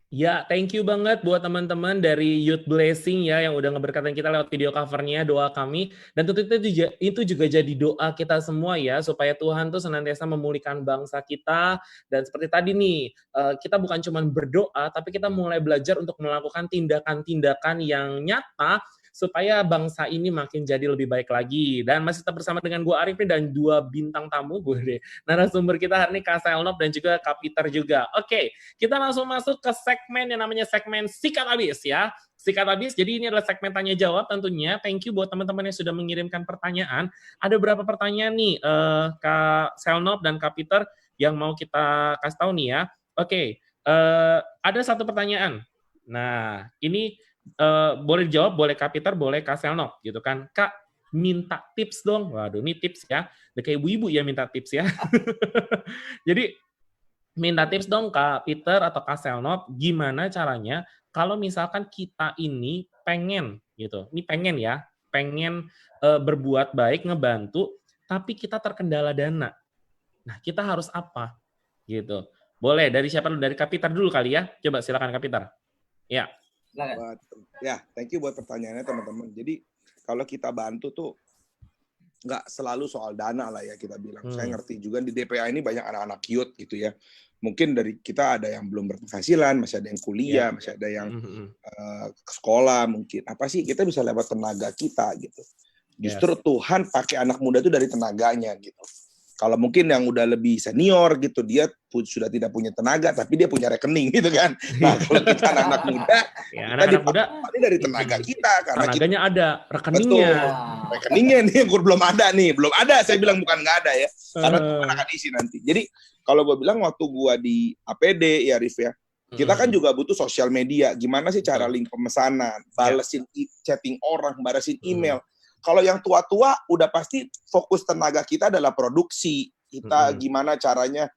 Ya, thank you banget buat teman-teman dari Youth Blessing ya yang udah ngeberkatin kita lewat video covernya, doa kami. Dan tentu itu juga jadi doa kita semua ya, supaya Tuhan tuh senantiasa memulihkan bangsa kita. Dan seperti tadi nih, kita bukan cuma berdoa, tapi kita mulai belajar untuk melakukan tindakan-tindakan yang nyata supaya bangsa ini makin jadi lebih baik lagi. Dan masih tetap bersama dengan gue Arif nih dan 2 bintang tamu gue deh. Narasumber kita hari ini Kak Selnop dan juga Kak Peter juga. Oke, kita langsung masuk ke segmen yang namanya segmen Sikat Abis ya. Sikat Abis, jadi ini adalah segmen tanya jawab tentunya. Thank you buat teman-teman yang sudah mengirimkan pertanyaan. Ada berapa pertanyaan nih Kak Selnop dan Kak Peter yang mau kita kasih tahu nih ya. Oke, ada satu pertanyaan. Nah, ini boleh dijawab, boleh Kak Peter, boleh Kak Selnop gitu kan. Kak, minta tips dong. Waduh, ini tips ya. Udah kayak ibu-ibu ya minta tips ya. Jadi, minta tips dong Kak Peter atau Kak Selnop, gimana caranya kalau misalkan kita ini pengen gitu. Ini pengen ya, pengen berbuat baik, ngebantu, tapi kita terkendala dana. Nah, kita harus apa? Gitu. Boleh, dari siapa dulu? Dari Kak Peter dulu kali ya. Coba silakan Kak Peter. Ya. Ya, thank you buat pertanyaannya teman-teman. Jadi kalau kita bantu tuh nggak selalu soal dana lah ya kita bilang. Saya ngerti juga di DPA ini banyak anak-anak youth gitu ya. Mungkin dari kita ada yang belum berpenghasilan, masih ada yang kuliah, masih ada yang ke sekolah mungkin. Apa sih kita bisa lewat tenaga kita gitu. Justru Tuhan pakai anak muda itu dari tenaganya gitu. Kalau mungkin yang udah lebih senior gitu, dia sudah tidak punya tenaga, tapi dia punya rekening gitu kan. Nah, kalau kita anak-anak muda, ya, kita anak-anak muda dari tenaga kita. Karena tenaganya ada, rekeningnya. Betul. Rekeningnya nih yang belum ada nih. Belum ada, saya bilang bukan nggak ada ya. Karena Tuhan akan isi nanti. Jadi, kalau gue bilang waktu gue di APD, ya Rif ya, kita kan juga butuh sosial media. Gimana sih cara link pemesanan, balesin chatting orang, balesin email. Kalau yang tua-tua udah pasti fokus tenaga kita adalah produksi. Kita gimana caranya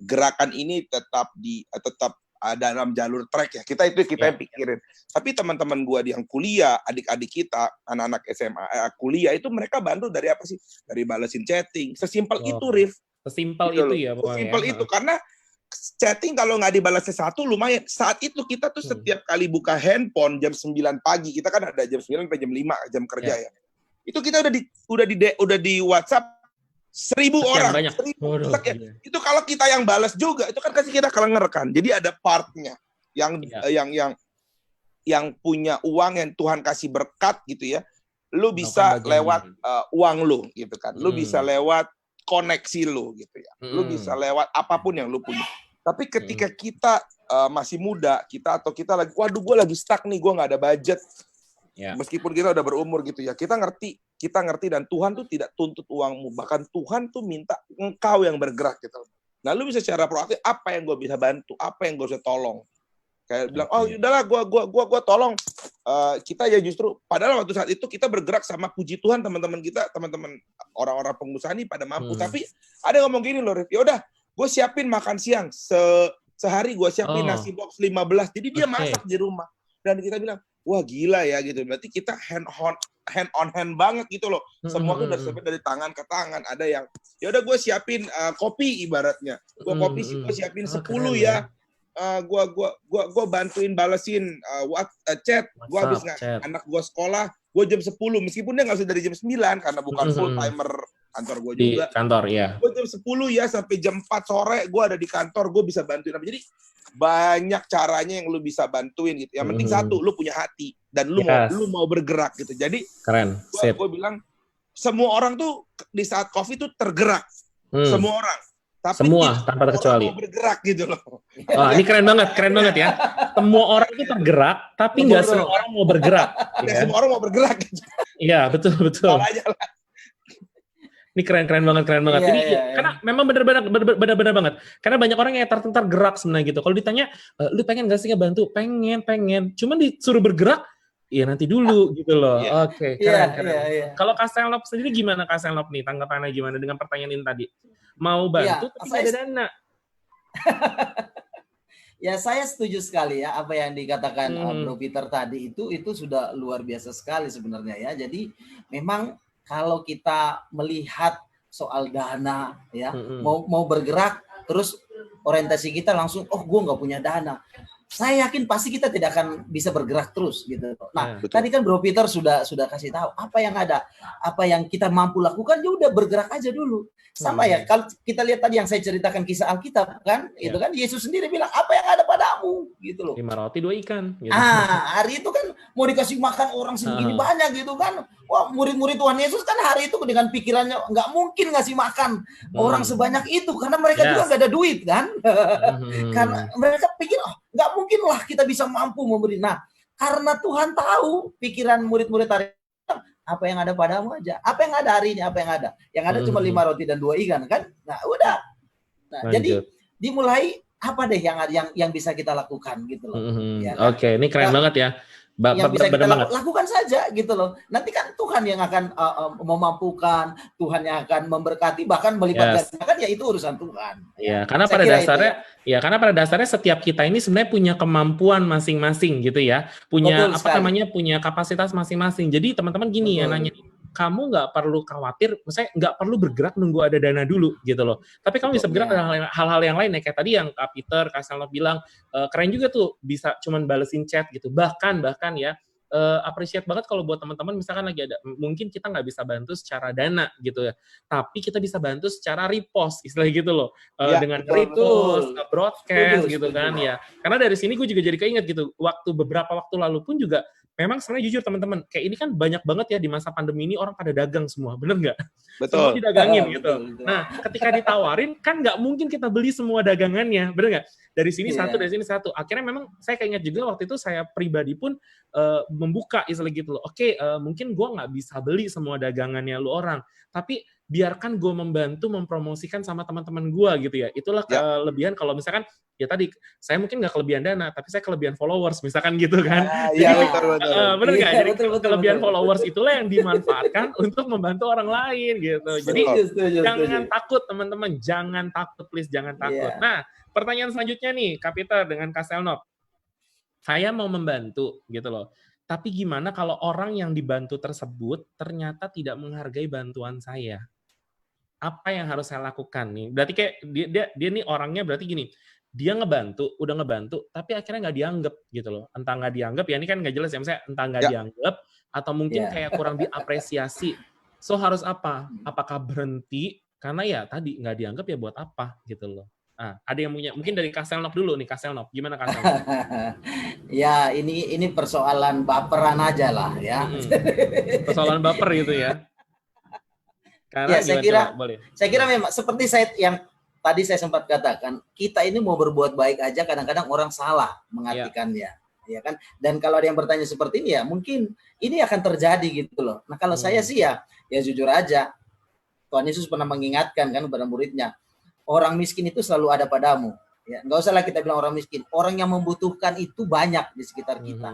gerakan ini tetap dalam jalur track ya. Kita yang pikirin. Tapi teman-teman gua yang kuliah, adik-adik kita, anak-anak SMA kuliah itu mereka bantu dari apa sih? Dari balesin chatting. Sesimpel itu, Rif. Sesimpel gitu itu ya pokoknya. Sesimpel itu karena chatting kalau nggak dibalasnya satu lumayan. Saat itu kita tuh setiap kali buka handphone jam 9 pagi, kita kan ada jam 9 sampai jam 5 jam kerja ya. Itu kita udah di WhatsApp 1.000 orang. Banyak. 1.000 ya. Itu kalau kita yang balas juga, itu kan kasih kita kelenger kan. Jadi ada partnya yang punya uang yang Tuhan kasih berkat gitu ya. Lu bisa lewat uang lu gitu kan. Lu bisa lewat koneksi lu gitu ya. Lu bisa lewat apapun yang lu punya. Tapi ketika kita masih muda, kita lagi, waduh gue lagi stuck nih, gue nggak ada budget. Meskipun kita udah berumur gitu ya, kita ngerti dan Tuhan tuh tidak tuntut uangmu. Bahkan Tuhan tuh minta engkau yang bergerak gitu. Nah, lu bisa secara proaktif, apa yang gue bisa bantu, apa yang gue bisa tolong. Kayak bilang, oh udahlah, gue tolong. Kita ya justru, padahal waktu saat itu kita bergerak sama puji Tuhan teman-teman kita, teman-teman orang-orang pengusaha ini pada mampu. Tapi ada yang ngomong gini loh, Rif, ya udah, gue siapin makan siang sehari, gue siapin nasi box 15. Jadi dia masak di rumah. Dan kita bilang, wah gila ya gitu. Berarti kita hand on hand banget gitu loh. Semua tuh dari tangan ke tangan. Ada yang, ya udah gue siapin kopi ibaratnya. Gue siapin 10 ya. Gue bantuin balesin chat. Gue habis anak gue sekolah, gue jam 10 meskipun dia nggak usah dari jam 9 karena bukan full timer kantor gue juga. Di kantor ya. Gue jam 10 ya sampai jam 4 sore gue ada di kantor, gue bisa bantuin apa. Jadi banyak caranya yang lu bisa bantuin gitu. Yang penting satu, lu punya hati dan lu mau bergerak gitu. Jadi keren. Gue bilang semua orang tuh di saat COVID tuh tergerak. Semua orang. Tapi semua tanpa terkecuali mau bergerak gitu loh. Oh, ini keren banget ya. Semua orang itu tergerak, tapi nggak semua orang mau bergerak. Semua orang mau bergerak. Iya, betul. Ini keren banget. Ini karena memang benar-benar banget. Karena banyak orang yang tergerak sebenarnya gitu. Kalau ditanya, lu pengen nggak sih ngebantu? Pengen. Cuman disuruh bergerak, ya nanti dulu gitu loh. Oke, keren. Kalau Kak Selnop sendiri gimana Kak Selnop nih? Tanggapannya gimana dengan pertanyaan ini tadi? Mau bantu tapi nggak ada dana. Ya saya setuju sekali ya apa yang dikatakan Bro Peter tadi itu sudah luar biasa sekali sebenarnya ya. Jadi memang kalau kita melihat soal dana ya mau bergerak terus orientasi kita langsung gue nggak punya dana. saya yakin pasti kita tidak akan bisa bergerak terus gitu. Nah, Betul. tadi kan Bro Peter sudah kasih tahu apa yang ada, apa yang kita mampu lakukan, ya udah bergerak aja dulu. Sama ya, kalau kita lihat tadi yang saya ceritakan kisah Alkitab kan, itu kan Yesus sendiri bilang apa yang ada padamu gitu loh. 5 roti 2 ikan. Gitu. Hari itu kan mau dikasih makan orang segini banyak gitu kan. Wah, murid-murid Tuhan Yesus kan hari itu dengan pikirannya nggak mungkin ngasih makan orang sebanyak itu karena mereka juga nggak ada duit kan. Karena mereka pikir nggak mungkin lah kita bisa mampu memberi. Nah, karena Tuhan tahu pikiran murid-murid hari apa yang ada padamu aja. Apa yang ada hari ini, apa yang ada. Yang ada cuma 5 roti dan 2 ikan kan. Nah, udah. Nah, jadi dimulai apa deh yang bisa kita lakukan gitu loh. Ya kan? Oke, ini keren banget ya. Yang bisa kita lakukan saja gitu loh. Nanti kan Tuhan yang akan memampukan, Tuhan yang akan memberkati, bahkan melipat gandakan ya itu urusan Tuhan. Ya, karena pada dasarnya karena pada dasarnya setiap kita ini sebenarnya punya kemampuan masing-masing gitu ya. Punya punya kapasitas masing-masing. Jadi teman-teman gini ya nanya, kamu nggak perlu khawatir, misalnya nggak perlu bergerak nunggu ada dana dulu gitu loh. Tapi kamu bisa bergerak dengan hal-hal yang lain ya, kayak tadi yang Kak Peter, Kak Selnov bilang, keren juga tuh bisa cuman balesin chat gitu. Bahkan ya, appreciate banget kalau buat teman-teman misalkan lagi ada, mungkin kita nggak bisa bantu secara dana gitu ya, tapi kita bisa bantu secara repost, istilahnya gitu loh. Dengan repost, broadcast gitu kan ya. Karena dari sini gue juga jadi keinget gitu, beberapa waktu lalu pun juga, memang sebenarnya jujur teman-teman, kayak ini kan banyak banget ya di masa pandemi ini orang pada dagang semua, bener nggak? Betul. Semua didagangin gitu. Nah, ketika ditawarin, kan nggak mungkin kita beli semua dagangannya, bener nggak? Dari sini satu, dari sini satu. Akhirnya memang saya keinget juga waktu itu saya pribadi pun membuka istilah gitu loh. Oke, mungkin gue nggak bisa beli semua dagangannya lu orang, tapi biarkan gue membantu mempromosikan sama teman-teman gue gitu ya. Itulah kelebihan kalau misalkan ya tadi saya mungkin nggak kelebihan dana, tapi saya kelebihan followers misalkan gitu kan. Iya, betul. Bener nggak? Jadi kelebihan followers itulah yang dimanfaatkan untuk membantu orang lain gitu. Jadi jangan takut teman-teman, jangan takut please, jangan takut. Nah, pertanyaan selanjutnya nih, Kak Peter dengan Kak Selnov. Saya mau membantu gitu loh. Tapi gimana kalau orang yang dibantu tersebut ternyata tidak menghargai bantuan saya? Apa yang harus saya lakukan nih? Berarti kayak dia nih orangnya berarti gini, dia udah ngebantu, tapi akhirnya nggak dianggap gitu loh. Entah nggak dianggap, ya ini kan nggak jelas ya, misalnya entah nggak dianggap, atau mungkin kayak kurang diapresiasi. So harus apa? Apakah berhenti? Karena ya tadi nggak dianggap ya buat apa gitu loh. Nah, ada yang punya, mungkin dari Kak Selnov dulu nih, Kak Selnov. Gimana Kak Selnov? Ya, ini persoalan baperan aja lah ya. Persoalan baper gitu ya. Karena ya, saya kira memang seperti yang tadi saya sempat katakan, kita ini mau berbuat baik aja kadang-kadang orang salah mengartikannya, ya kan? Dan kalau ada yang bertanya seperti ini ya, mungkin ini akan terjadi gitu loh. Nah, kalau saya sih ya jujur aja, Tuhan Yesus pernah mengingatkan kan kepada muridnya, orang miskin itu selalu ada padamu. Ya, nggak usah lah kita bilang orang miskin, orang yang membutuhkan itu banyak di sekitar kita,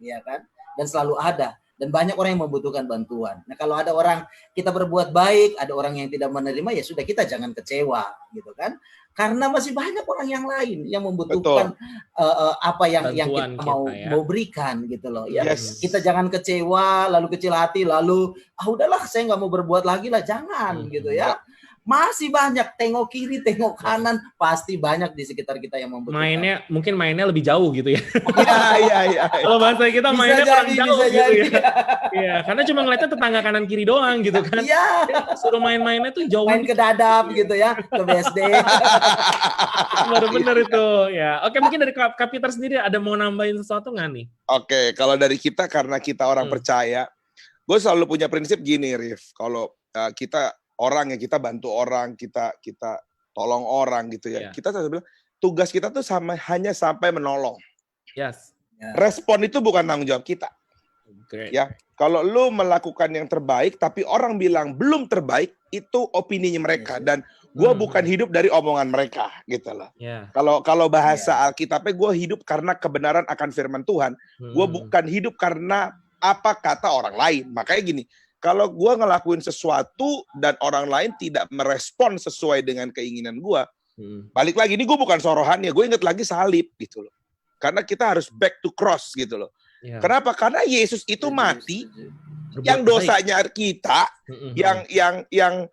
ya kan? Dan selalu ada. Dan banyak orang yang membutuhkan bantuan. Nah, kalau ada orang kita berbuat baik, ada orang yang tidak menerima, ya sudah kita jangan kecewa, gitu kan? Karena masih banyak orang yang lain yang membutuhkan apa yang kita mau berikan, gitu loh. Ya, kita jangan kecewa, lalu kecil hati, lalu udahlah saya nggak mau berbuat lagi lah, jangan, gitu ya. Masih banyak, tengok kiri, tengok kanan, pasti banyak di sekitar kita yang membutuhkan. Mungkin mainnya lebih jauh gitu ya. Iya. Kalau bahasa kita mainnya kurang jauh gitu ya. Iya, karena cuma ngeliatnya tetangga kanan kiri doang gitu kan. Iya. Suruh main-mainnya tuh jauh. Main ke dadap gitu ya, ke BSD. Bener-bener itu. Ya, oke, mungkin dari Kak Peter sendiri ada mau nambahin sesuatu nggak nih? Oke, kalau dari kita karena kita orang percaya, gue selalu punya prinsip gini, Rif. Kalau kita orang yang kita bantu orang, kita tolong orang gitu ya. Kita selalu bilang tugas kita tuh hanya sampai menolong. Yes. Respon itu bukan tanggung jawab kita. Ya, kalau lu melakukan yang terbaik tapi orang bilang belum terbaik, itu opininya mereka dan gue bukan hidup dari omongan mereka gitu loh. Kalau bahasa Alkitabnya, gue hidup karena kebenaran akan firman Tuhan. Gue bukan hidup karena apa kata orang lain. Makanya gini, kalau gue ngelakuin sesuatu dan orang lain tidak merespon sesuai dengan keinginan gue, balik lagi, ini gue bukan sorohannya, gue inget lagi salib gitu loh. Karena kita harus back to cross gitu loh. Kenapa? Karena Yesus itu mati, yang dosanya kita, yang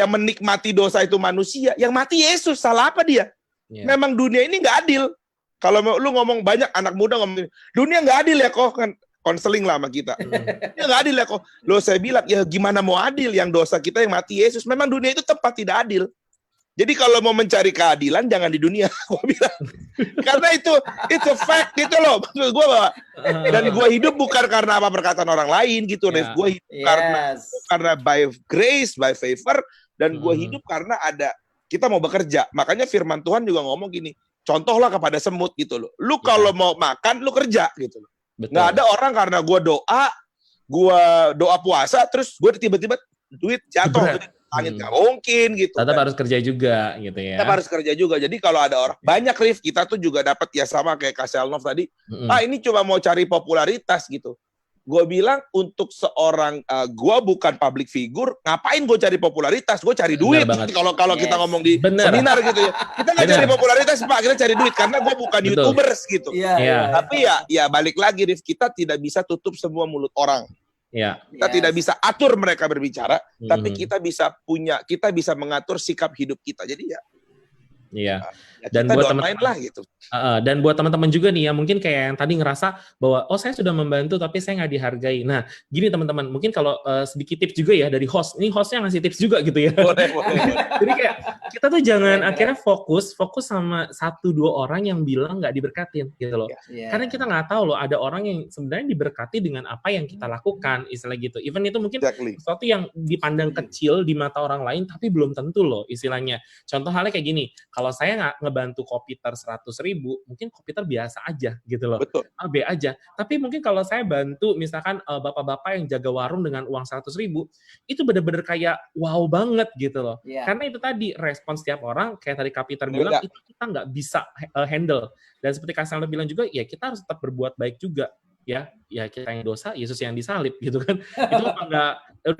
menikmati dosa itu manusia, yang mati Yesus, salah apa dia? Memang dunia ini nggak adil. Kalau lu ngomong banyak anak muda ngomong dunia nggak adil ya kok, kan konseling lah sama kita. Dunia nggak adil ya kok. Lo saya bilang ya gimana mau adil, yang dosa kita yang mati Yesus. Memang dunia itu tempat tidak adil. Jadi kalau mau mencari keadilan jangan di dunia, gue bilang. Karena it's a fact gitu loh. Maksud gue bahwa dan gue hidup bukan karena apa perkataan orang lain gitu, Rev. Gue hidup karena by grace, by favor, dan gue hidup karena ada kita mau bekerja. Makanya firman Tuhan juga ngomong gini, contohlah kepada semut gitu loh. Lu kalau mau makan, lu kerja gitu loh. Nggak ada orang karena gue doa puasa, terus gue tiba-tiba duit jatuh ke langit, nggak mungkin gitu. Tetap harus kerja juga gitu ya. Tetap harus kerja juga. Jadi kalau ada orang banyak, Rif, kita tuh juga dapat ya sama kayak Kak Selnov tadi. Ini cuma mau cari popularitas gitu. Gue bilang untuk seorang, gue bukan public figure, ngapain gue cari popularitas? Gue cari duit. Kalau kita ngomong di seminar gitu ya, kita nggak cari popularitas, Pak, kita cari duit karena gue bukan YouTubers gitu. Tapi ya balik lagi, Rif, kita tidak bisa tutup semua mulut orang. Kita tidak bisa atur mereka berbicara, tapi kita bisa mengatur sikap hidup kita. Jadi ya dan buat teman-teman lah gitu. Dan buat teman-teman juga nih ya, mungkin kayak yang tadi ngerasa bahwa saya sudah membantu tapi saya nggak dihargai. Nah, gini teman-teman, mungkin kalau sedikit tips juga ya dari host. Ini hostnya ngasih tips juga gitu ya. Boleh. Jadi kayak kita tuh jangan akhirnya fokus sama 1-2 orang yang bilang nggak diberkatin gitu loh. Karena kita nggak tahu loh, ada orang yang sebenarnya diberkati dengan apa yang kita lakukan, istilah gitu. Even itu mungkin sesuatu yang dipandang kecil di mata orang lain, tapi belum tentu loh istilahnya. Contoh halnya kayak gini, kalau saya nggak ngebantu Kopiter 100.000, mungkin Kopiter biasa aja gitu loh. Betul. B aja. Tapi mungkin kalau saya bantu misalkan bapak-bapak yang jaga warung dengan uang 100.000, itu benar-benar kayak wow banget gitu loh. Karena itu tadi respon setiap orang, kayak tadi Kopiter bilang, itu kita nggak bisa handle. Dan seperti Kak Selnov bilang juga, ya kita harus tetap berbuat baik juga. Ya kita yang dosa, Yesus yang disalib gitu kan.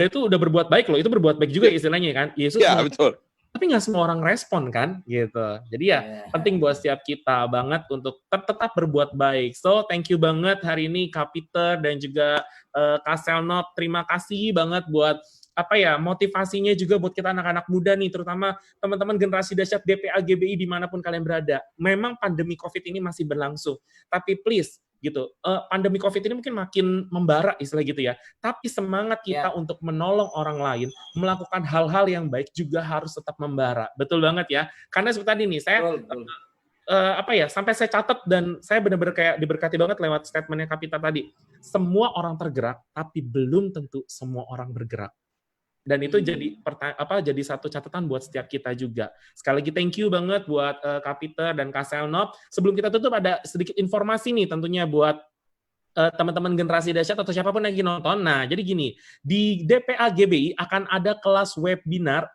Itu udah berbuat baik loh, itu berbuat baik juga istilahnya kan. Yesus betul. Tapi nggak semua orang respon kan gitu. Jadi penting buat setiap kita banget untuk tetap berbuat baik. So thank you banget hari ini Kak Peter dan juga Kak Selnov. Terima kasih banget buat motivasinya juga buat kita anak-anak muda nih, terutama teman-teman generasi dahsyat DPA GBI dimanapun kalian berada. Memang pandemi COVID ini masih berlangsung, tapi please gitu, pandemi COVID ini mungkin makin membara istilah gitu ya, tapi semangat kita untuk menolong orang lain, melakukan hal-hal yang baik juga harus tetap membara. Betul banget ya, karena seperti tadi nih, saya sampai saya catat dan saya benar-benar kayak diberkati banget lewat statementnya Kapita tadi. Semua orang tergerak, tapi belum tentu semua orang bergerak. Dan itu jadi satu catatan buat setiap kita juga. Sekali lagi thank you banget buat Kak Peter dan Kak Selnov. Sebelum kita tutup ada sedikit informasi nih tentunya buat teman-teman generasi dahsyat atau siapapun yang lagi nonton. Nah, jadi gini, di DPA GBI akan ada kelas webinar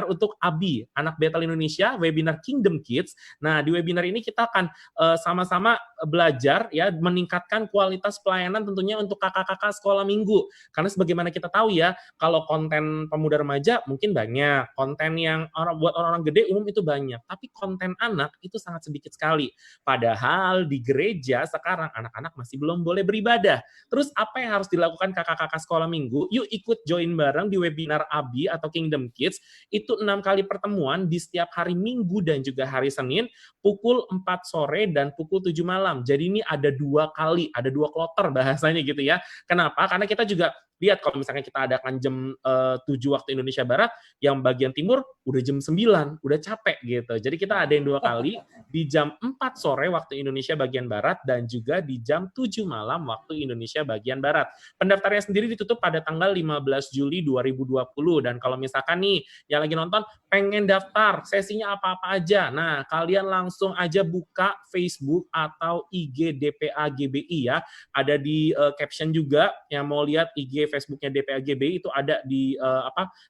untuk ABI, Anak Betel Indonesia, webinar Kingdom Kids. Nah, di webinar ini kita akan sama-sama belajar ya, meningkatkan kualitas pelayanan tentunya untuk kakak-kakak sekolah minggu. Karena sebagaimana kita tahu ya, kalau konten pemuda remaja mungkin banyak, konten yang buat orang-orang gede umum itu banyak, tapi konten anak itu sangat sedikit sekali. Padahal di gereja sekarang anak-anak masih belum boleh beribadah. Terus apa yang harus dilakukan kakak-kakak sekolah minggu? Yuk ikut join bareng di webinar ABI atau Kingdom Kids. Itu 6 kali pertemuan di setiap hari Minggu dan juga hari Senin, pukul 4 sore dan pukul 7 malam. Jadi ini ada 2 kali, ada 2 kloter bahasanya gitu ya. Kenapa? Karena kita juga lihat kalau misalnya kita adakan jam 7 waktu Indonesia Barat, yang bagian timur udah jam 9, udah capek gitu. Jadi kita ada yang 2 kali di jam 4 sore waktu Indonesia bagian Barat dan juga di jam 7 malam waktu Indonesia bagian Barat. Pendaftarannya sendiri ditutup pada tanggal 15 Juli 2020 dan kalau misalkan nih yang lagi nonton pengen daftar sesinya apa-apa aja. Nah, kalian langsung aja buka Facebook atau IG DPA GBI ya. Ada di caption juga yang mau lihat IG Facebooknya DPA GBI itu ada di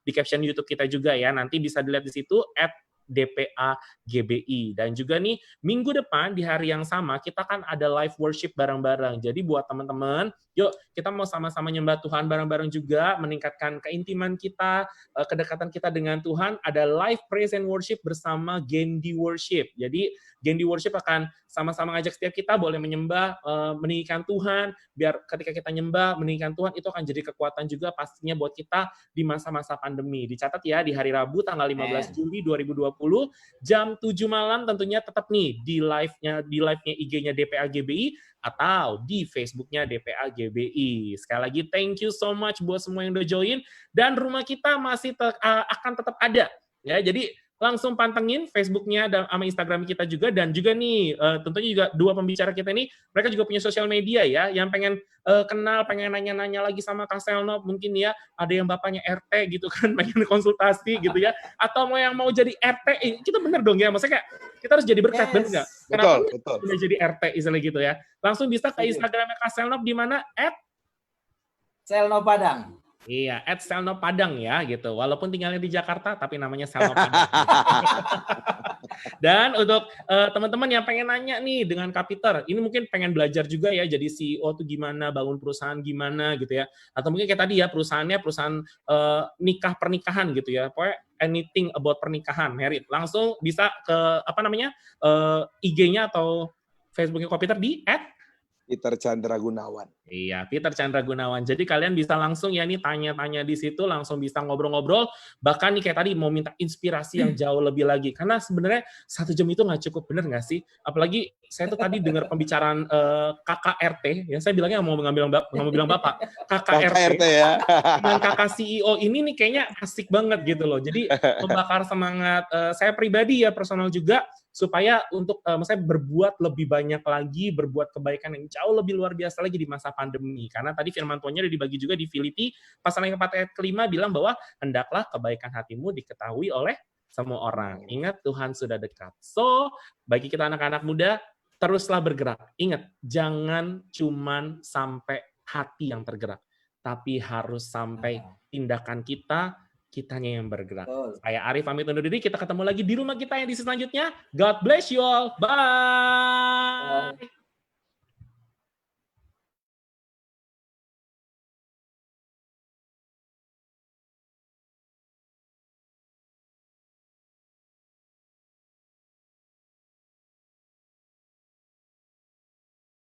di caption YouTube kita juga ya. Nanti bisa dilihat di situ @DPA GBI. Dan juga nih minggu depan di hari yang sama kita kan ada live worship bareng-bareng. Jadi buat teman-teman, yuk kita mau sama-sama nyembah Tuhan bareng-bareng juga, meningkatkan keintiman kita, kedekatan kita dengan Tuhan. Ada live praise and worship bersama Gendi Worship. Jadi Gendi Worship akan sama-sama ngajak setiap kita boleh menyembah, meninggikan Tuhan, biar ketika kita nyembah, meninggikan Tuhan itu akan jadi kekuatan juga pastinya buat kita di masa-masa pandemi. Dicatat ya di hari Rabu tanggal 15 Juli 2020 jam 7 malam tentunya tetap nih di live-nya IG-nya DPA GBI atau di Facebook-nya DPA GBI. Sekali lagi thank you so much buat semua yang udah join, dan rumah kita masih akan tetap ada ya. Jadi langsung pantengin Facebook-nya dan sama Instagram kita juga, dan juga nih tentunya juga dua pembicara kita ini mereka juga punya sosial media ya, yang pengen kenal, pengen nanya-nanya lagi sama Kak Selnov, mungkin ya ada yang bapaknya RT gitu kan, pengen konsultasi gitu ya, atau yang mau jadi RT, kita bener dong ya, maksudnya kayak kita harus jadi berkat, bener nggak? Kenapa Betul. udah jadi RT istilah gitu ya? Langsung bisa ke Instagramnya Kak Selnov di mana Selnov Padang. Iya, @Selnov Padang ya gitu. Walaupun tinggalnya di Jakarta, tapi namanya Selnov Padang. Dan untuk teman-teman yang pengen nanya nih dengan Kak Peter, ini mungkin pengen belajar juga ya, jadi CEO tuh gimana, bangun perusahaan gimana gitu ya. Atau mungkin kayak tadi ya, perusahaan pernikahan gitu ya. Pokoknya anything about pernikahan, married. Langsung bisa ke IG-nya atau Facebook-nya Kak Peter di Peter Chandra Gunawan. Iya, Peter Chandra Gunawan. Jadi kalian bisa langsung ya nih tanya-tanya di situ, langsung bisa ngobrol-ngobrol. Bahkan nih kayak tadi mau minta inspirasi yang jauh lebih lagi. Karena sebenarnya 1 jam itu nggak cukup, bener nggak sih? Apalagi saya tuh tadi dengar pembicaraan kakak RT, yang saya bilangnya nggak mau bilang bapak, kakak RT ya. dengan kakak CEO ini nih kayaknya asik banget gitu loh. Jadi membakar semangat saya pribadi ya, personal juga, supaya untuk maksudnya berbuat lebih banyak lagi, berbuat kebaikan yang jauh lebih luar biasa lagi di masa pandemi. Karena tadi firman Tuhannya udah dibagi juga di Filipi pasal yang ke-4 ayat ke-5 bilang bahwa hendaklah kebaikan hatimu diketahui oleh semua orang. Ingat, Tuhan sudah dekat. So, bagi kita anak-anak muda, teruslah bergerak. Ingat, jangan cuman sampai hati yang tergerak, tapi harus sampai tindakan kitanya yang bergerak. Saya Arif pamit undur diri, kita ketemu lagi di rumah kita yang di selanjutnya. God bless you all. Bye.